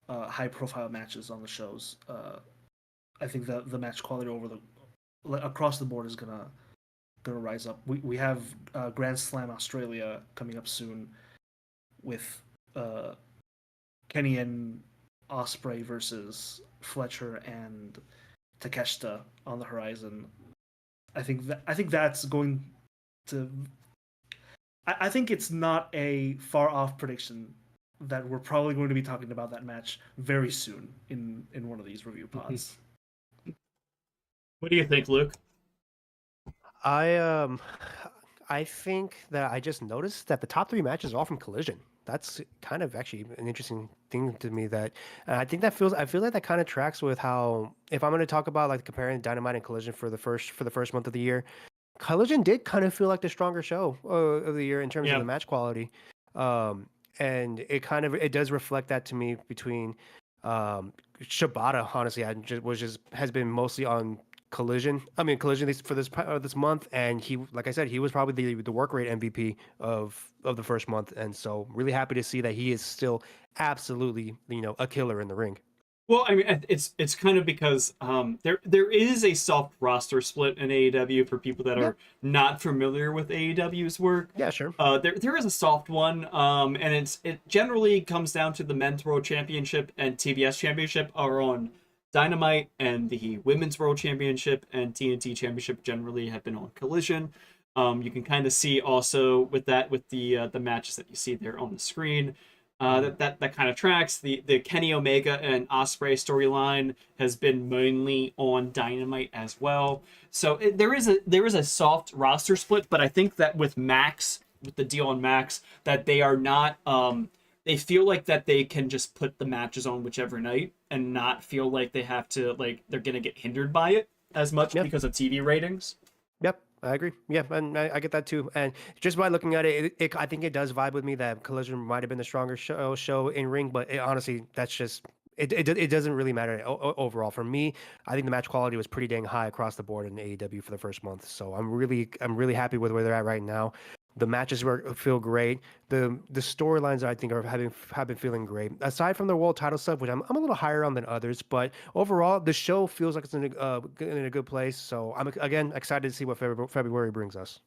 high profile matches on the shows, I think that the match quality over the across the board is gonna rise up. We have Grand Slam Australia coming up soon with uh, Kenny and Osprey versus Fletcher and Takeshita on the horizon. I think that's going to. I think it's not a far off prediction that we're probably going to be talking about that match very soon in one of these review pods. what do you think, Luke? I um, I think that I just noticed that the top three matches are all from Collision. That's kind of actually an interesting thing to me. That I think that feels. I feel like that kind of tracks with how if I'm going to talk about like comparing Dynamite and Collision for the first month of the year, Collision did kind of feel like the stronger show of the year in terms of Yeah, the match quality, um, and it does reflect that to me between Shibata. Honestly, has been mostly on Collision. I mean Collision for this month, and he like I said he was probably the work rate MVP of the first month, and so really happy to see that he is still absolutely a killer in the ring. well, I mean, it's kind of because there is a soft roster split in AEW for people that Yeah, are not familiar with AEW's work. yeah, sure. There is a soft one, and it generally comes down to the Men's World Championship and TBS Championship are on Dynamite, and the Women's World Championship and TNT Championship generally have been on Collision. You can kind of see also with the matches that you see there on the screen. Mhm. That kind of tracks. The Kenny Omega and Osprey storyline has been mainly on Dynamite as well. So there is a soft roster split, but I think that with the deal on Max, that they are not they feel like that they can just put the matches on whichever night and not feel like they have to like they're gonna get hindered by it as much Yeah. because of TV ratings. Yep, I agree. Yeah, and I get that too. And just by looking at I think it does vibe with me that Collision might have been the stronger show in ring, but honestly, that's just it doesn't really matter overall. For me, I think the match quality was pretty dang high across the board in AEW for the first month. So I'm really happy with where they're at right now. The matches feel great. The storylines I think have been feeling great. Aside from the world title stuff, which I'm a little higher on than others, but overall the show feels like it's in a good place. So I'm again excited to see what February brings us.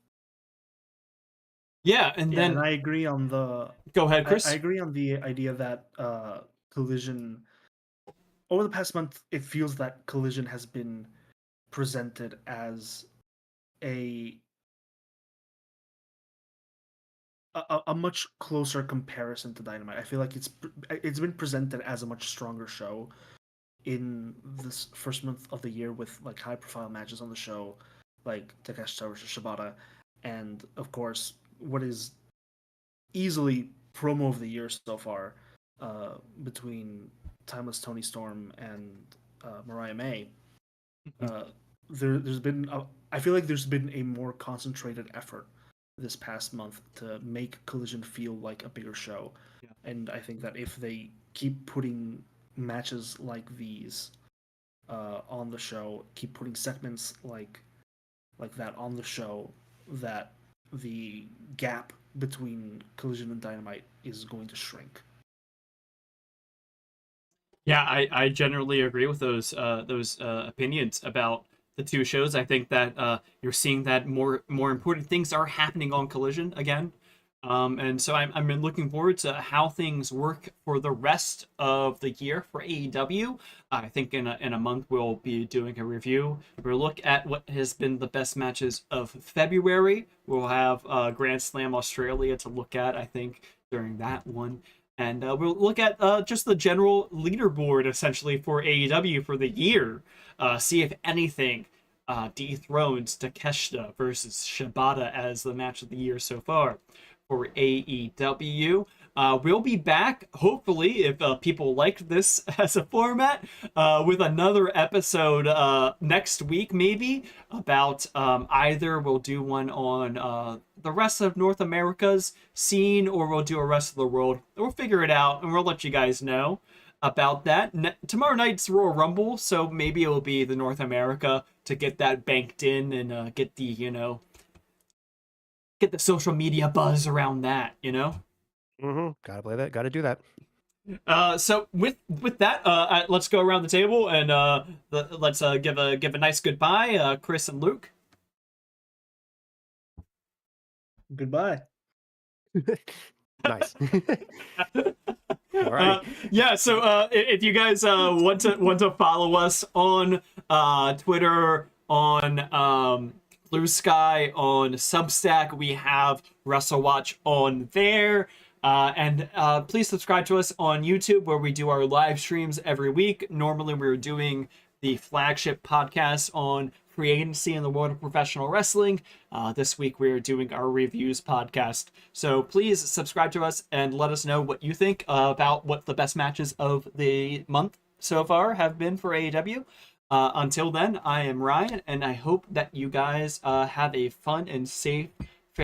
Yeah, and Yeah, and then go ahead, I Chris. agree on the idea that Collision over the past month it feels that Collision has been presented as a a much closer comparison to Dynamite. I feel like it's been presented as a much stronger show in this first month of the year with like high profile matches on the show, like Takeshita versus Shibata, and of course what is easily promo of the year so far, between Timeless Tony Storm and Mariah May. Uh, there's been I feel like there's been a more concentrated effort this past month to make Collision feel like a bigger show, Yeah. and I think that if they keep putting matches like these on the show, keep putting segments like that on the show, that the gap between Collision and Dynamite is going to shrink. Yeah, I generally agree with those opinions about the two shows. I think that you're seeing that more important things are happening on Collision again. And so I'm looking forward to how things work for the rest of the year for AEW. I think in a month we'll be doing a review. We'll look at what has been the best matches of February. We'll have Grand Slam Australia to look at, I think, during that one. And we'll look at just the general leaderboard, essentially, for AEW for the year. See if anything dethrones Takeshita versus Shibata as the match of the year so far for AEW. We'll be back, hopefully, if people like this as a format, with another episode next week, maybe, about either we'll do one on the rest of North America's scene, or we'll do a rest of the world. We'll figure it out, and we'll let you guys know about that. Tomorrow night's Royal Rumble, so maybe it'll be the North America to get that banked in and get the, get the social media buzz around that, Gotta play that. Gotta do that. So with that, let's go around the table and let's give a nice goodbye, Chris and Luke. Goodbye. Nice. All right. Yeah. So if you guys want to follow us on Twitter, on Blue Sky, on Substack, we have WrestleWatch on there. And please subscribe to us on YouTube, where we do our live streams every week. Normally, we're doing the flagship podcast on free agency in the world of professional wrestling. This week, we're doing our reviews podcast. So please subscribe to us and let us know what you think about what the best matches of the month so far have been for AEW. Until then, I am Ryan, and I hope that you guys have a fun and safe